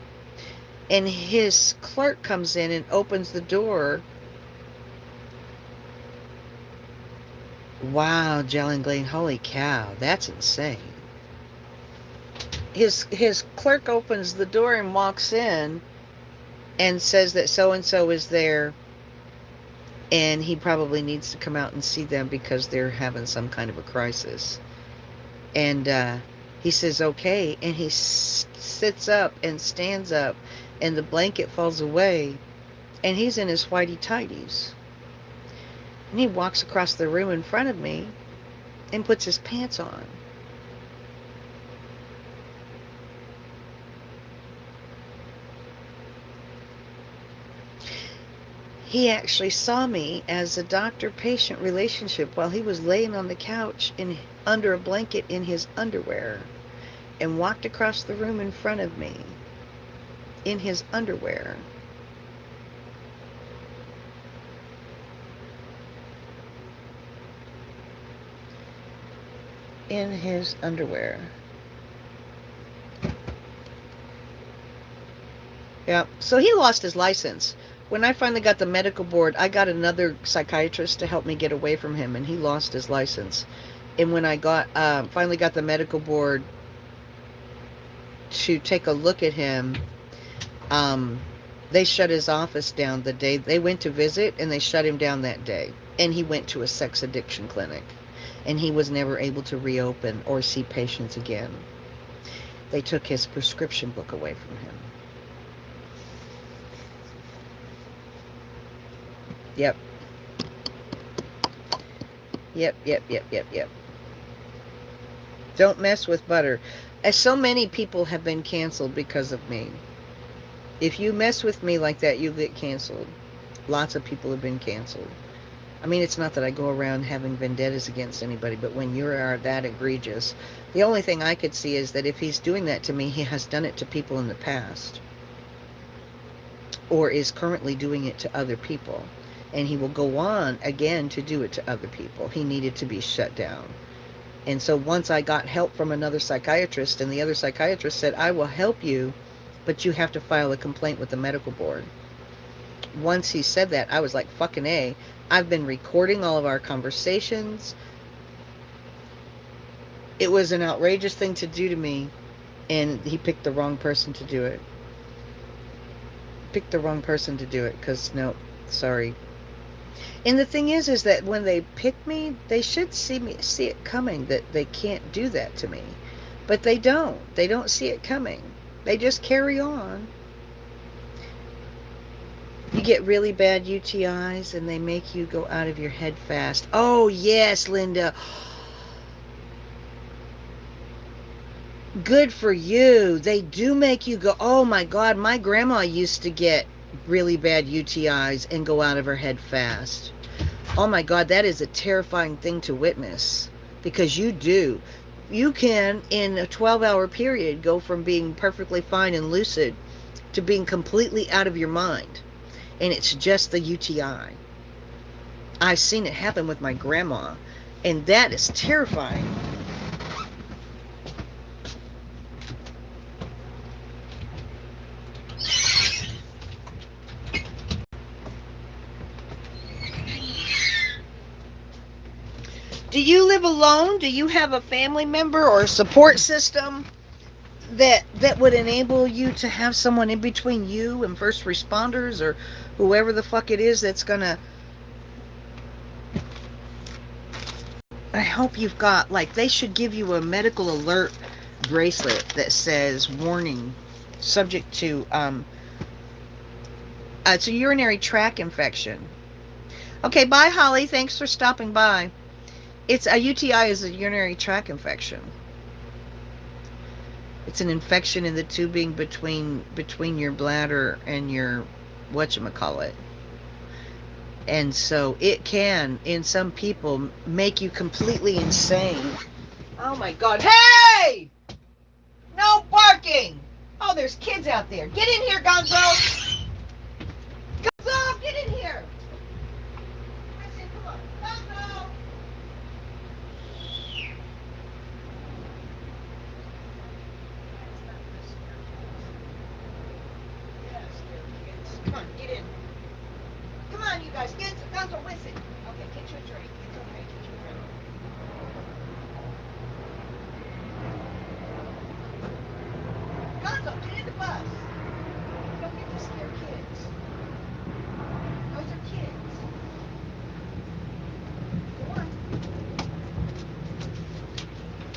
A: and his clerk comes in and opens the door. Wow, Jelling, holy cow, that's insane. His clerk opens the door and walks in and says that so-and-so is there, and he probably needs to come out and see them because they're having some kind of a crisis. And he says, okay, and he sits up and stands up, and the blanket falls away, and he's in his whitey-tighties. And he walks across the room in front of me and puts his pants on. He actually saw me as a doctor-patient relationship while he was laying on the couch under a blanket in his underwear, and walked across the room in front of me in his underwear. In his underwear. Yeah, so he lost his license. When I finally got the medical board, I got another psychiatrist to help me get away from him, and he lost his license. And when I finally got the medical board to take a look at him, they shut his office down the day they went to visit, and they shut him down that day. And he went to a sex addiction clinic, and he was never able to reopen or see patients again. They took his prescription book away from him. Yep. Yep. Don't mess with butter. As so many people have been canceled because of me. If you mess with me like that, you get canceled. Lots of people have been canceled. I mean, it's not that I go around having vendettas against anybody, but when you are that egregious, the only thing I could see is that if he's doing that to me, he has done it to people in the past, or is currently doing it to other people. And he will go on again to do it to other people. He needed to be shut down. And so once I got help from another psychiatrist, and the other psychiatrist said, I will help you, but you have to file a complaint with the medical board. Once he said that, I was like, fucking A. I've been recording all of our conversations. It was an outrageous thing to do to me, and he picked the wrong person to do it. Picked the wrong person to do it, because no, sorry. And the thing is that when they pick me, they should see it coming, that they can't do that to me. But they don't. They don't see it coming. They just carry on. You get really bad UTIs and they make you go out of your head fast. Oh, yes, Linda. Good for you. They do make you go, oh my God, my grandma used to get really bad UTIs and go out of her head fast. Oh my God, that is a terrifying thing to witness, because you do. You can, in a 12-hour period, go from being perfectly fine and lucid to being completely out of your mind. And it's just the UTI. I've seen it happen with my grandma, and that is terrifying. Do you live alone? Do you have a family member or a support system that would enable you to have someone in between you and first responders, or whoever the fuck it is that's gonna... I hope you've got, like, they should give you a medical alert bracelet that says, warning, subject to, it's a urinary tract infection. Okay, bye, Holly. Thanks for stopping by. It's a UTI is a urinary tract infection. It's an infection in the tubing between your bladder and your whatchamacallit. And so it can, in some people, make you completely insane. Oh my God. Hey! No barking! Oh, there's kids out there. Get in here, Gonzo! Gonzo, get in here! I said, come on. Gonzo! Come on, get in. Come on, you guys. Get Gonzo, listen. Okay, get you a drink. It's okay. Get you a drink. Gonzo, get in the bus. Don't get to scare kids. Those are kids. Go on.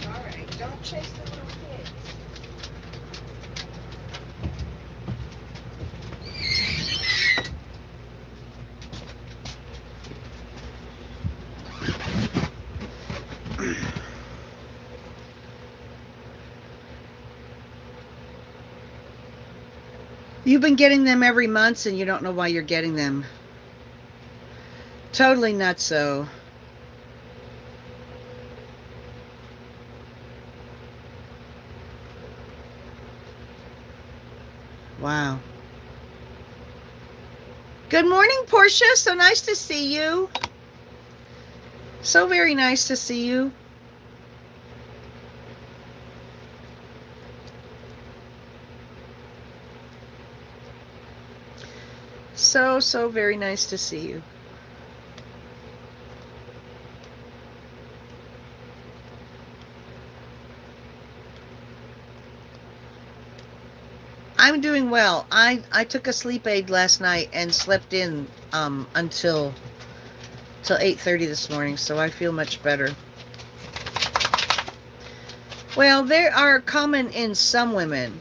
A: All right. Don't chase the little kids. You've been getting them every month and you don't know why you're getting them. Totally nutso. Wow. Good morning, Portia. So nice to see you. So very nice to see you. So very nice to see you. I'm doing well. I took a sleep aid last night and slept in until 8:30 this morning, so I feel much better. Well, they are common in some women.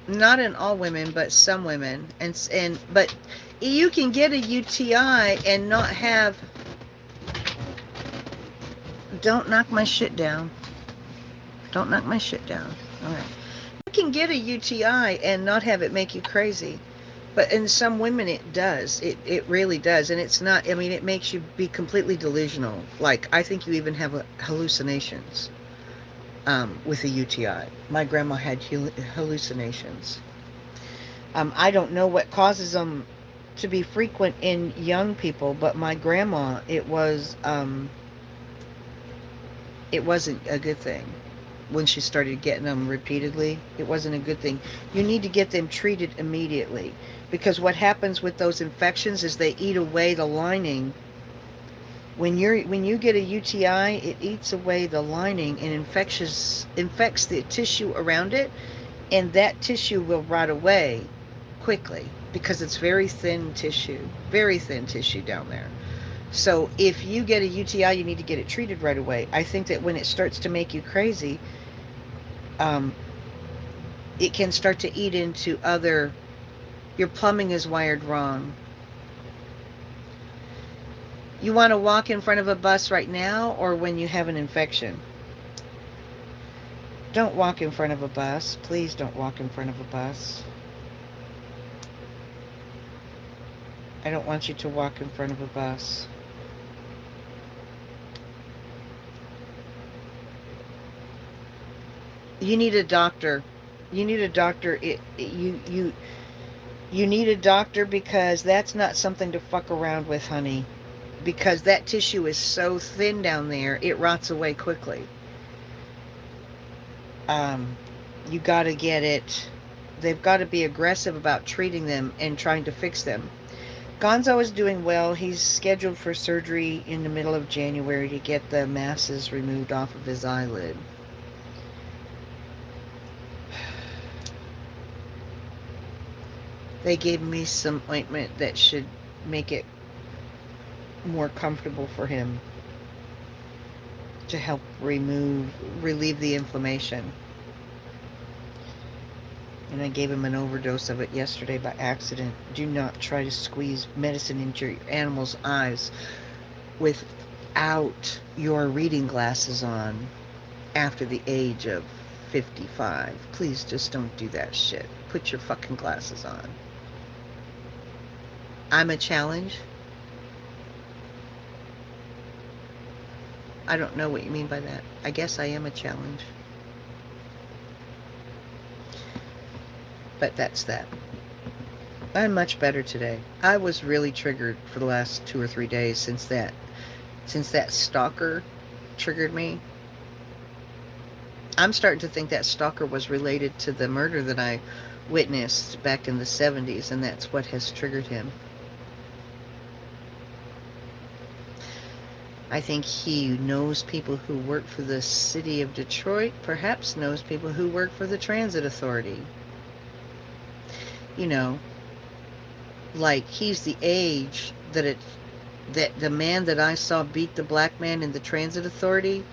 A: Not in all women, but some women. But you can get a UTI and not have... Don't knock my shit down. Don't knock my shit down. All right. You can get a UTI and not have it make you crazy. But in some women it does. It really does. And it's not, I mean, it makes you be completely delusional. Like, I think you even have hallucinations with a UTI. My grandma had hallucinations. I don't know what causes them to be frequent in young people, but my grandma, it wasn't a good thing. When she started getting them repeatedly, it wasn't a good thing. You need to get them treated immediately, because what happens with those infections is they eat away the lining. When you get a UTI, it eats away the lining and infects the tissue around it, and that tissue will rot away quickly because it's very thin tissue down there. So if you get a UTI, you need to get it treated right away. I think that when it starts to make you crazy, it can start to eat into your plumbing is wired wrong. You want to walk in front of a bus right now or when you have an infection? Don't walk in front of a bus. Please don't walk in front of a bus. I don't want you to walk in front of a bus. You need a doctor. You need a doctor. You need a doctor, because that's not something to fuck around with, honey. Because that tissue is so thin down there, it rots away quickly. You got to get it. They've got to be aggressive about treating them and trying to fix them. Gonzo is doing well. He's scheduled for surgery in the middle of January to get the masses removed off of his eyelid. They gave me some ointment that should make it more comfortable for him to help relieve the inflammation. And I gave him an overdose of it yesterday by accident. Do not try to squeeze medicine into your animal's eyes without your reading glasses on after the age of 55. Please just don't do that shit. Put your fucking glasses on. I'm a challenge. I don't know what you mean by that. I guess I am a challenge. But that's that. I'm much better today. I was really triggered for the last 2 or 3 days since that stalker triggered me. I'm starting to think that stalker was related to the murder that I witnessed back in the 70s, and that's what has triggered him. I think he knows people who work for the city of Detroit, perhaps knows people who work for the transit authority. You know, like he's the age that the man that I saw beat the black man in the transit authority,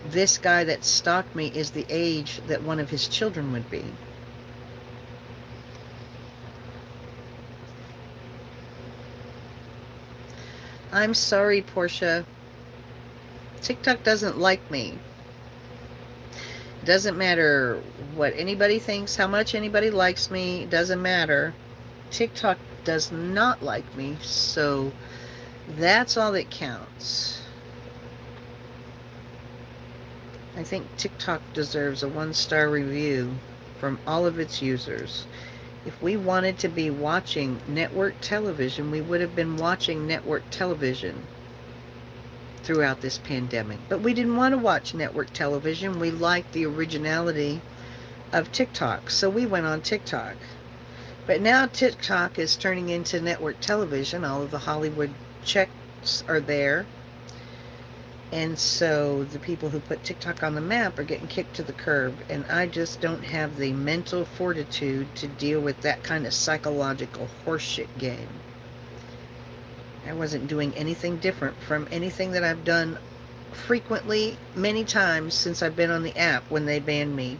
A: this guy that stalked me is the age that one of his children would be. I'm sorry, Portia. TikTok doesn't like me. It doesn't matter what anybody thinks, how much anybody likes me, it doesn't matter. TikTok does not like me, so that's all that counts. I think TikTok deserves a 1-star review from all of its users. If we wanted to be watching network television, we would have been watching network television throughout this pandemic. But we didn't want to watch network television. We liked the originality of TikTok, so we went on TikTok. But now TikTok is turning into network television. All of the Hollywood checks are there. And so the people who put TikTok on the map are getting kicked to the curb. And I just don't have the mental fortitude to deal with that kind of psychological horseshit game. I wasn't doing anything different from anything that I've done frequently, many times since I've been on the app when they banned me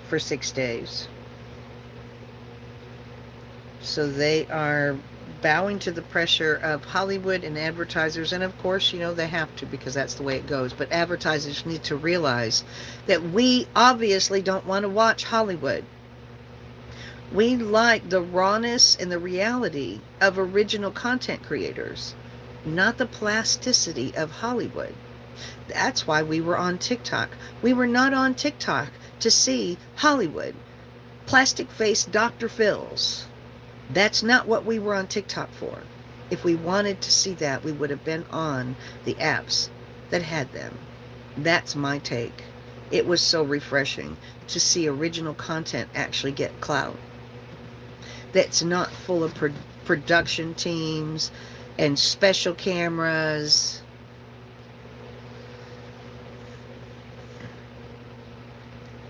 A: for 6 days. So they are bowing to the pressure of Hollywood and advertisers, and of course, you know, they have to, because that's the way it goes. But advertisers need to realize that we obviously don't want to watch Hollywood. We like the rawness and the reality of original content creators, not the plasticity of Hollywood. That's why we were on TikTok. We were not on TikTok to see Hollywood, plastic faced Dr. Phil's. That's not what we were on TikTok for. If we wanted to see that, we would have been on the apps that had them. That's my take. It was so refreshing to see original content actually get clout. That's not full of production teams and special cameras.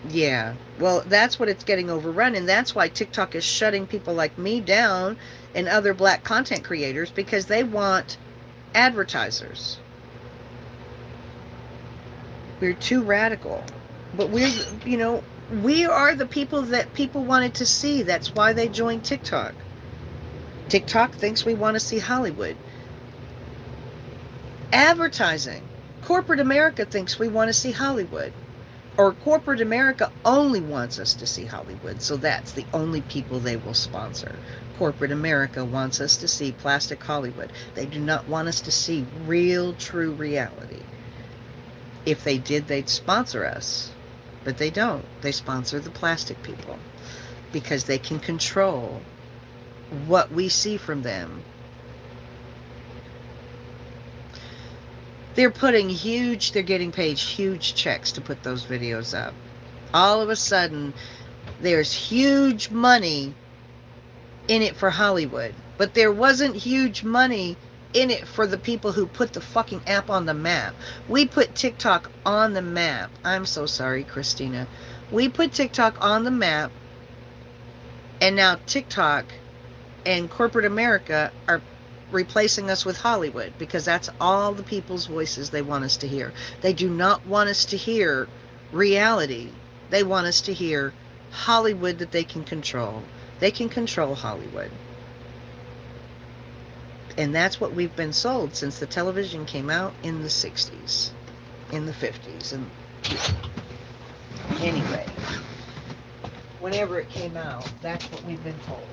A: Yeah, well, that's what it's getting overrun, and that's why TikTok is shutting people like me down and other black content creators, because they want advertisers. We're too radical. But we are the people that people wanted to see. That's why they joined TikTok. TikTok thinks we want to see Hollywood. Advertising. Corporate America thinks we want to see Hollywood. Or corporate America only wants us to see Hollywood, so that's the only people they will sponsor. Corporate America wants us to see plastic Hollywood. They do not want us to see real, true reality. If they did, they'd sponsor us. But they don't. They sponsor the plastic people because they can control what we see from them. They're getting paid huge checks to put those videos up. All of a sudden, there's huge money in it for Hollywood. But there wasn't huge money in it for the people who put the fucking app on the map. We put TikTok on the map. I'm so sorry, Christina. We put TikTok on the map, and now TikTok and corporate America are replacing us with Hollywood, because that's all the people's voices they want us to hear. They do not want us to hear reality. They want us to hear Hollywood that they can control. They can control Hollywood. And that's what we've been sold since the television came out in the 60s, in the 50s. And anyway, whenever it came out, that's what we've been told.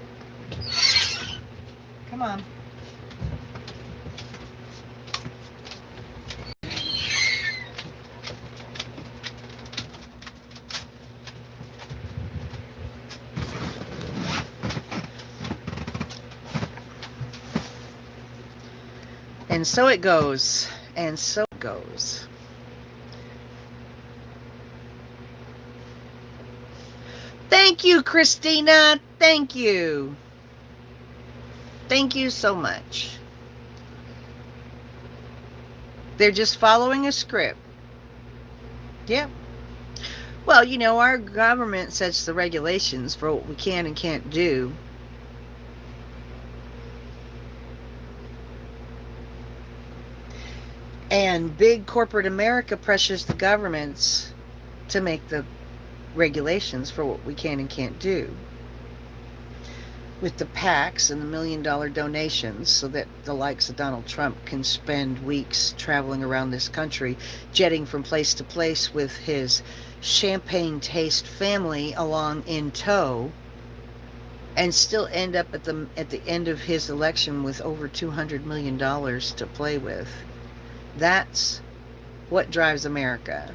A: Come on. And so it goes, and so it goes. Thank you, Christina. Thank you. Thank you so much. They're just following a script. Yeah. Well, our government sets the regulations for what we can and can't do. And big corporate America pressures the governments to make the regulations for what we can and can't do. With the PACs and the $1 million donations, so that the likes of Donald Trump can spend weeks traveling around this country, jetting from place to place with his champagne taste family along in tow, and still end up at the end of his election with over $200 million to play with. That's what drives America.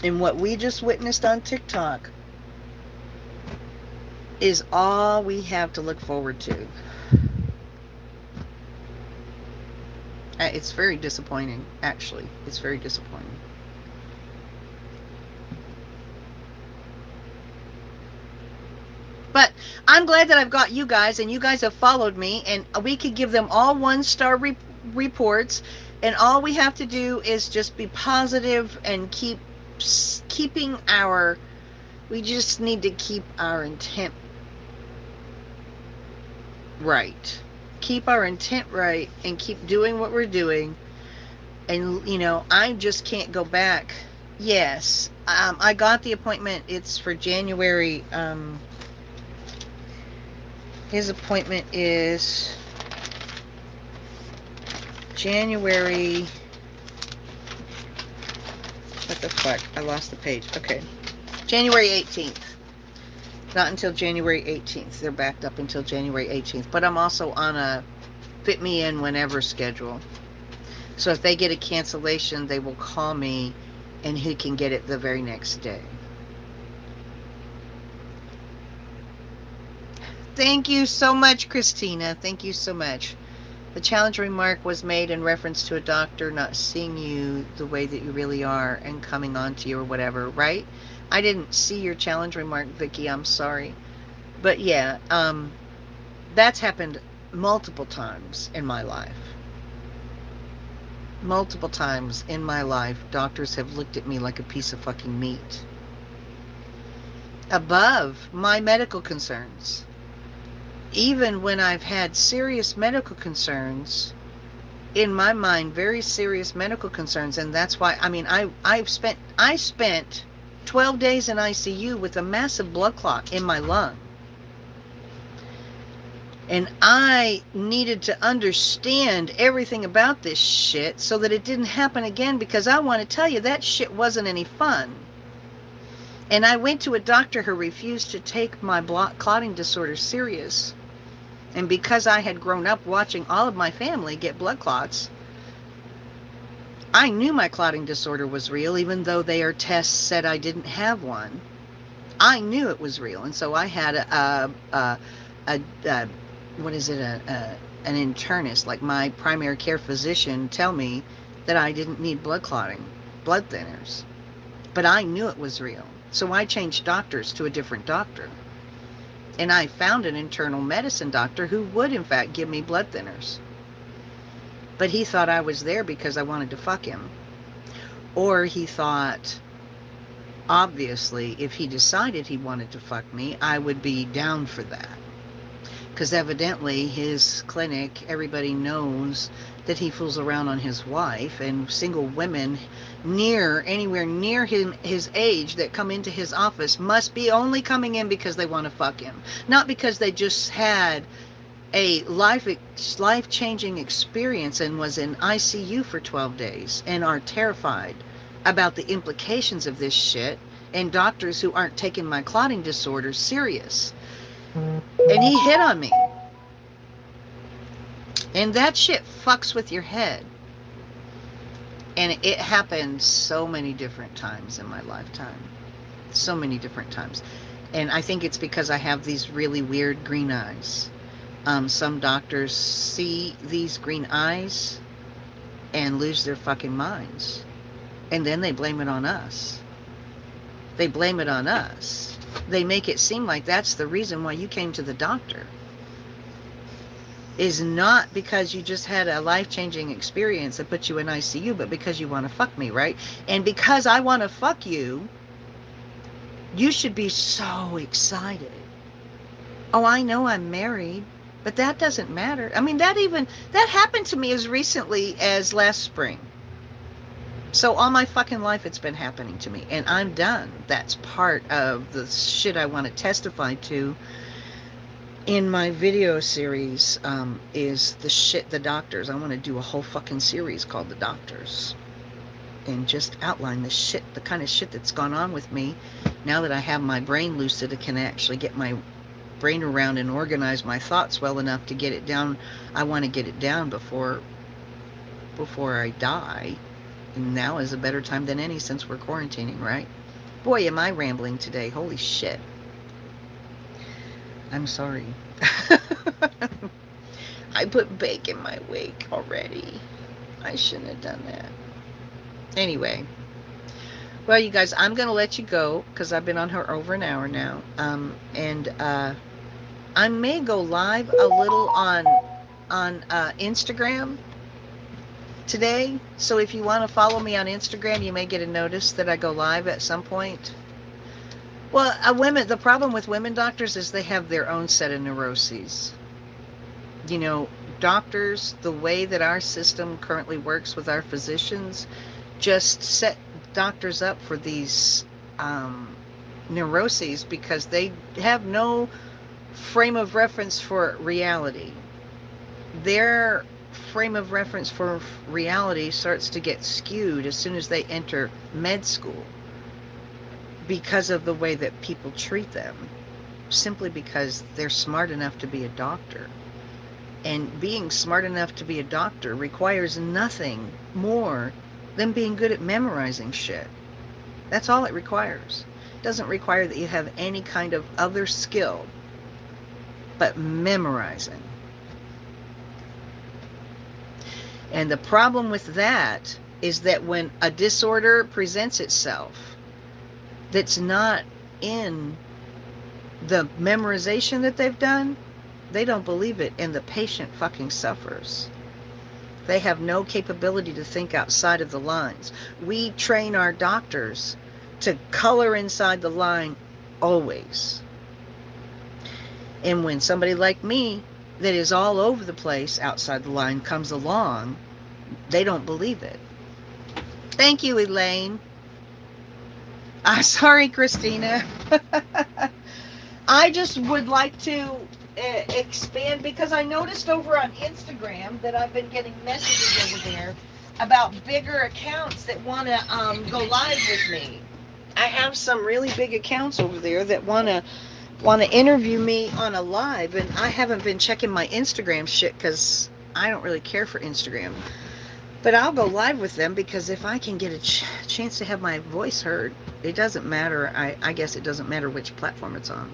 A: And what we just witnessed on TikTok is all we have to look forward to. It's very disappointing, actually. It's very disappointing. But I'm glad that I've got you guys, and you guys have followed me, and we could give them all 1-star reports, and all we have to do is just be positive and we just need to keep our intent right. Keep our intent right and keep doing what we're doing. And, I just can't go back. Yes, I got the appointment. It's for January. His appointment is January What the fuck? I lost the page. Okay. January 18th. Not until January 18th. They're backed up until January 18th. But I'm also on a fit me in whenever schedule. So if they get a cancellation, they will call me and he can get it the very next day. Thank you so much, Christina. Thank you so much. The challenge remark was made in reference to a doctor not seeing you the way that you really are and coming on to you or whatever, right? I didn't see your challenge remark, Vicky. I'm sorry. But yeah, that's happened multiple times in my life. Multiple times in my life, doctors have looked at me like a piece of fucking meat. Above my medical concerns. Even when I've had serious medical concerns, in my mind, very serious medical concerns, and that's why, I mean, I spent 12 days in ICU with a massive blood clot in my lung. And I needed to understand everything about this shit so that it didn't happen again, because I want to tell you, that shit wasn't any fun. And I went to a doctor who refused to take my clotting disorder serious. And because I had grown up watching all of my family get blood clots, I knew my clotting disorder was real, even though their tests said I didn't have one. I knew it was real. And so I had an internist, like my primary care physician, tell me that I didn't need blood clotting, blood thinners. But I knew it was real. So I changed doctors to a different doctor. And I found an internal medicine doctor who would, in fact, give me blood thinners. But he thought I was there because I wanted to fuck him. Or he thought, obviously, if he decided he wanted to fuck me, I would be down for that. Because evidently his clinic, everybody knows that he fools around on his wife, and single women anywhere near his age that come into his office must be only coming in because they want to fuck him. Not because they just had a life-changing experience and was in ICU for 12 days and are terrified about the implications of this shit, and doctors who aren't taking my clotting disorder serious. And he hit on me. And that shit fucks with your head. And it happened so many different times in my lifetime. So many different times. And I think it's because I have these really weird green eyes. Some doctors see these green eyes and lose their fucking minds. And then they blame it on us. They blame it on us. They make it seem like that's the reason why you came to the doctor. Is not because you just had a life-changing experience that put you in ICU, but because you want to fuck me, right? And because I want to fuck you, you should be so excited. Oh, I know I'm married, but that doesn't matter. I mean, that happened to me as recently as last spring. So all my fucking life it's been happening to me, and I'm done. That's part of the shit I want to testify to in my video series, is the doctors. I want to do a whole fucking series called The Doctors, and just outline the kind of shit that's gone on with me now that I have my brain lucid. I can actually get my brain around and organize my thoughts well enough to get it down. I want to get it down before I die. And now is a better time than any, since we're quarantining, right? Boy, am I rambling today. Holy shit. I'm sorry. I put bake in my wake already. I shouldn't have done that. Anyway. Well, you guys, I'm going to let you go because I've been on her over an hour now. I may go live a little on Instagram today. So if you want to follow me on Instagram, you may get a notice that I go live at some point. Well, the problem with women doctors is they have their own set of neuroses. You know, doctors, the way that our system currently works with our physicians, just set doctors up for these neuroses because they have no frame of reference for reality. Their frame of reference for reality starts to get skewed as soon as they enter med school because of the way that people treat them, simply because they're smart enough to be a doctor. And being smart enough to be a doctor requires nothing more than being good at memorizing shit. That's all it requires. It doesn't require that you have any kind of other skill but memorizing. And the problem with that is that when a disorder presents itself that's not in the memorization that they've done, they don't believe it, and the patient fucking suffers. They have no capability to think outside of the lines. We train our doctors to color inside the line always. And when somebody like me that is all over the place outside the line comes along, they don't believe it. Thank you, Elaine. Sorry, Christina. I just would like to expand, because I noticed over on Instagram that I've been getting messages over there about bigger accounts that want to go live with me. I have some really big accounts over there that want to interview me on a live, and I haven't been checking my Instagram shit because I don't really care for Instagram. But I'll go live with them, because if I can get a chance to have my voice heard, it doesn't matter. I guess it doesn't matter which platform it's on.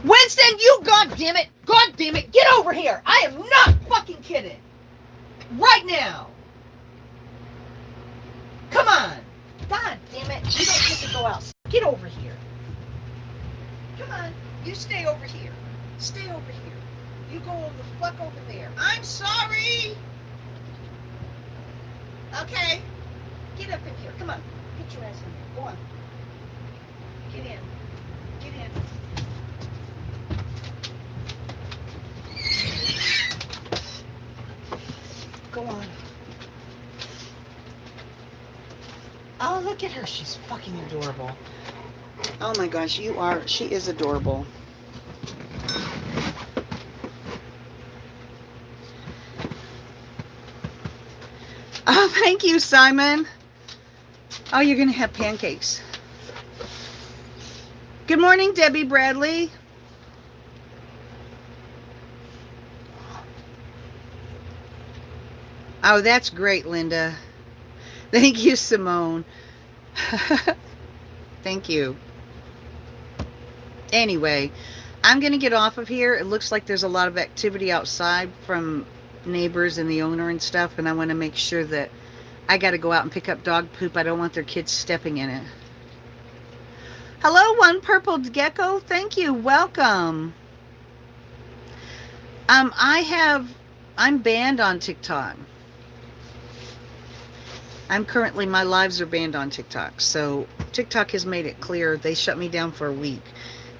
A: Winston, you God damn it, get over here. I am not fucking kidding. Right now. Come on. God damn it. You don't get to go out. Get over here. Come on. You stay over here. Stay over here. You go the fuck over there. I'm sorry. Okay. Get up in here. Come on. Get your ass in there. Go on. Get in. Get in. Go on. Oh, look at her. She's fucking adorable. Oh my gosh, she is adorable. Oh, thank you, Simon. Oh, you're going to have pancakes. Good morning, Debbie Bradley. Oh, that's great, Linda. Thank you, Simone. Thank you. Anyway, I'm going to get off of here. It looks like there's a lot of activity outside from neighbors and the owner and stuff, and I want to make sure that I got to go out and pick up dog poop. I don't want their kids stepping in it. Hello, One Purple Gecko. Thank you. Welcome. I'm banned on TikTok. My lives are banned on TikTok. So TikTok has made it clear. They shut me down for a week.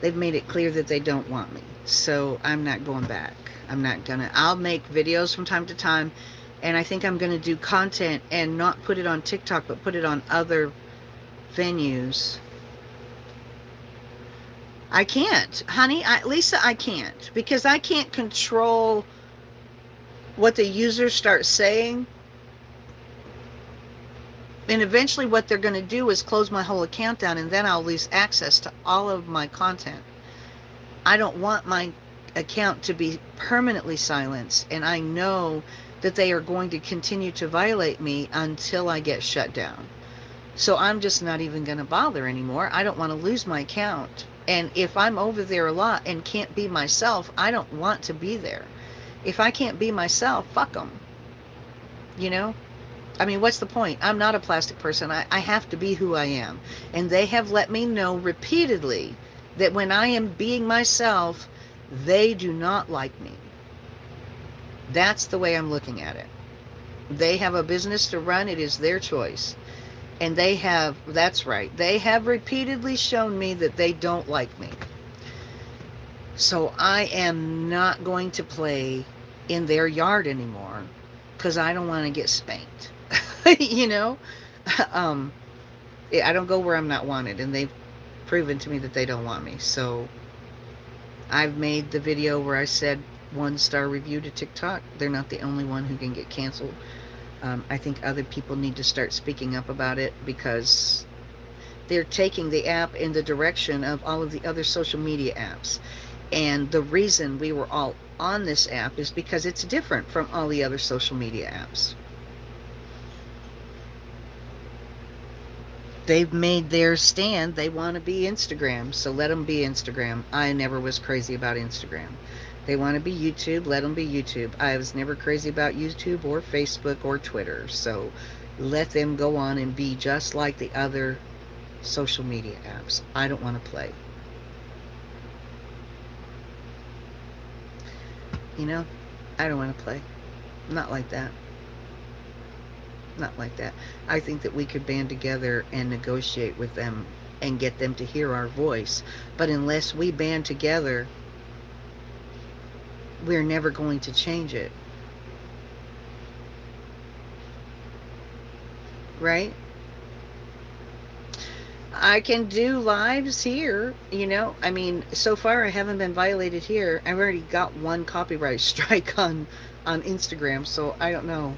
A: They've made it clear that they don't want me. So I'm not going back. I'll make videos from time to time. And I think I'm going to do content and not put it on TikTok, but put it on other venues. I can't, honey. Lisa, I can't. Because I can't control what the users start saying. And eventually what they're going to do is close my whole account down, and then I'll lose access to all of my content. I don't want my account to be permanently silenced, and I know that they are going to continue to violate me until I get shut down. So I'm just not even going to bother anymore. I don't want to lose my account. And if I'm over there a lot and can't be myself, I don't want to be there. If I can't be myself, fuck them. You know? I mean, what's the point? I'm not a plastic person. I have to be who I am. And they have let me know repeatedly that when I am being myself, they do not like me. That's the way I'm looking at it. They have a business to run. It is their choice. And that's right. They have repeatedly shown me that they don't like me. So I am not going to play in their yard anymore because I don't want to get spanked. You know, I don't go where I'm not wanted, and they've proven to me that they don't want me. So I've made the video where I said 1-star review to TikTok. They're not the only one who can get canceled. I think other people need to start speaking up about it, because they're taking the app in the direction of all of the other social media apps. And the reason we were all on this app is because it's different from all the other social media apps. They've made their stand. They want to be Instagram, so let them be Instagram. I never was crazy about Instagram. They want to be YouTube, let them be YouTube. I was never crazy about YouTube or Facebook or Twitter, so let them go on and be just like the other social media apps. I don't want to play. You know, I don't want to play. Not like that. Not like that. I think that we could band together and negotiate with them and get them to hear our voice. But unless we band together, we're never going to change it. Right? I can do lives here, you know. I mean, so far I haven't been violated here. I've already got one copyright strike on Instagram, so I don't know.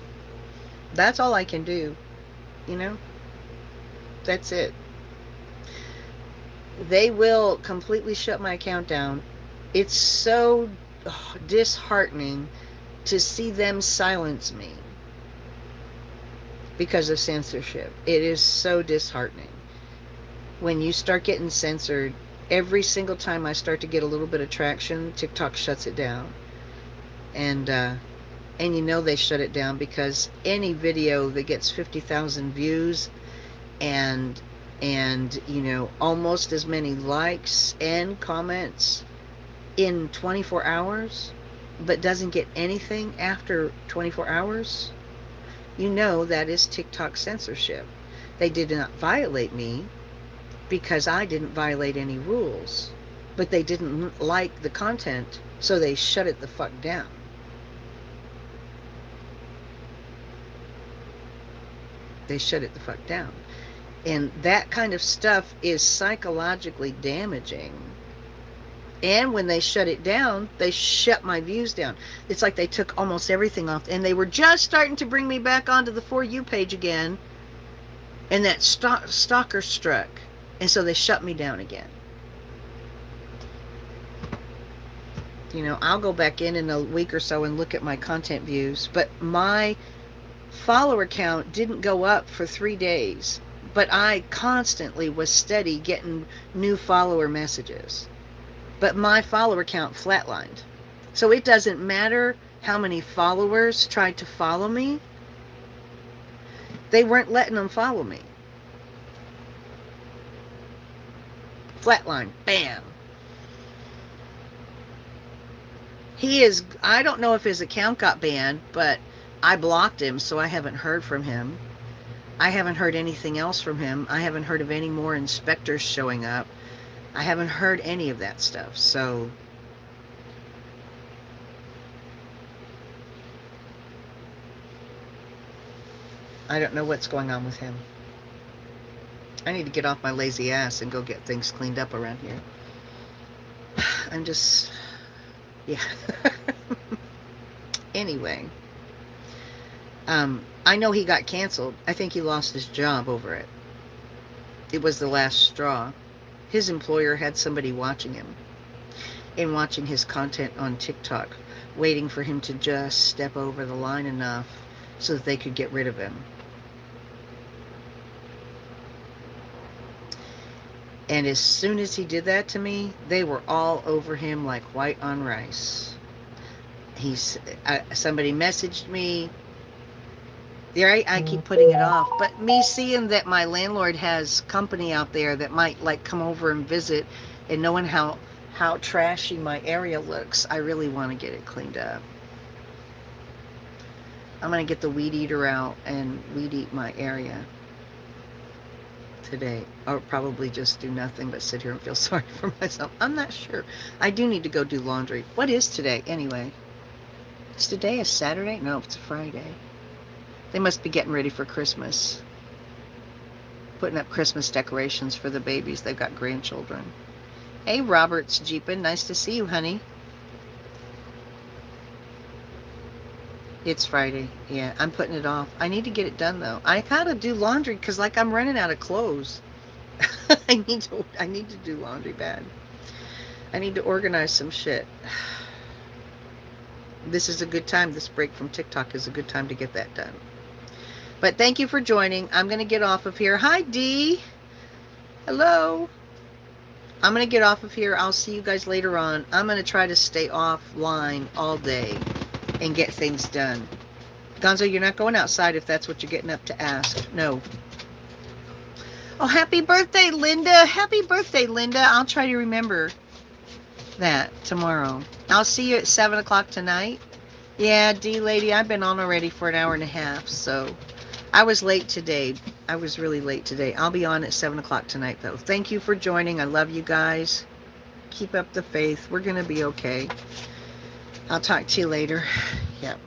A: That's all I can do, you know. That's it. They will completely shut my account down. It's so disheartening to see them silence me because of censorship. It is so disheartening. When you start getting censored, every single time I start to get a little bit of traction, TikTok shuts it down. And you know they shut it down because any video that gets 50,000 views and you know, almost as many likes and comments in 24 hours, but doesn't get anything after 24 hours, you know that is TikTok censorship. They did not violate me because I didn't violate any rules, but they didn't like the content, so they shut it the fuck down. They shut it the fuck down. And that kind of stuff is psychologically damaging. And when they shut it down, they shut my views down. It's like they took almost everything off, and they were just starting to bring me back onto the For You page again, and that stalker struck, and so they shut me down again. You know, I'll go back in a week or so and look at my content views, but my follower count didn't go up for 3 days, but I constantly was steady getting new follower messages. But my follower count flatlined. So it doesn't matter how many followers tried to follow me. They weren't letting them follow me. Flatline. Bam. I don't know if his account got banned, but I blocked him, so I haven't heard from him. I haven't heard anything else from him. I haven't heard of any more inspectors showing up. I haven't heard any of that stuff, so I don't know what's going on with him. I need to get off my lazy ass and go get things cleaned up around here. I'm just, yeah. Anyway, I know he got canceled. I think he lost his job over it. It was the last straw. His employer had somebody watching him and watching his content on TikTok, waiting for him to just step over the line enough so that they could get rid of him. And as soon as he did that to me, they were all over him like white on rice. Somebody messaged me. I keep putting it off, but me seeing that my landlord has company out there that might like come over and visit, and knowing how trashy my area looks, I really want to get it cleaned up. I'm going to get the weed eater out and weed eat my area today, or probably just do nothing but sit here and feel sorry for myself. I'm not sure. I do need to go do laundry. What is today anyway? Is today a Saturday? No, it's a Friday. They must be getting ready for Christmas. Putting up Christmas decorations for the babies. They've got grandchildren. Hey, Robert's Jeepin'. Nice to see you, honey. It's Friday. Yeah, I'm putting it off. I need to get it done though. I gotta do laundry because like I'm running out of clothes. I need to do laundry bad. I need to organize some shit. This is a good time. This break from TikTok is a good time to get that done. But thank you for joining. I'm going to get off of here. Hi, Dee. Hello. I'm going to get off of here. I'll see you guys later on. I'm going to try to stay offline all day and get things done. Gonzo, you're not going outside if that's what you're getting up to ask. No. Oh, happy birthday, Linda. Happy birthday, Linda. I'll try to remember that tomorrow. I'll see you at 7 o'clock tonight. Yeah, D lady, I've been on already for an hour and a half, so I was late today. I was really late today. I'll be on at 7 o'clock tonight, though. Thank you for joining. I love you guys. Keep up the faith. We're going to be okay. I'll talk to you later. Yep.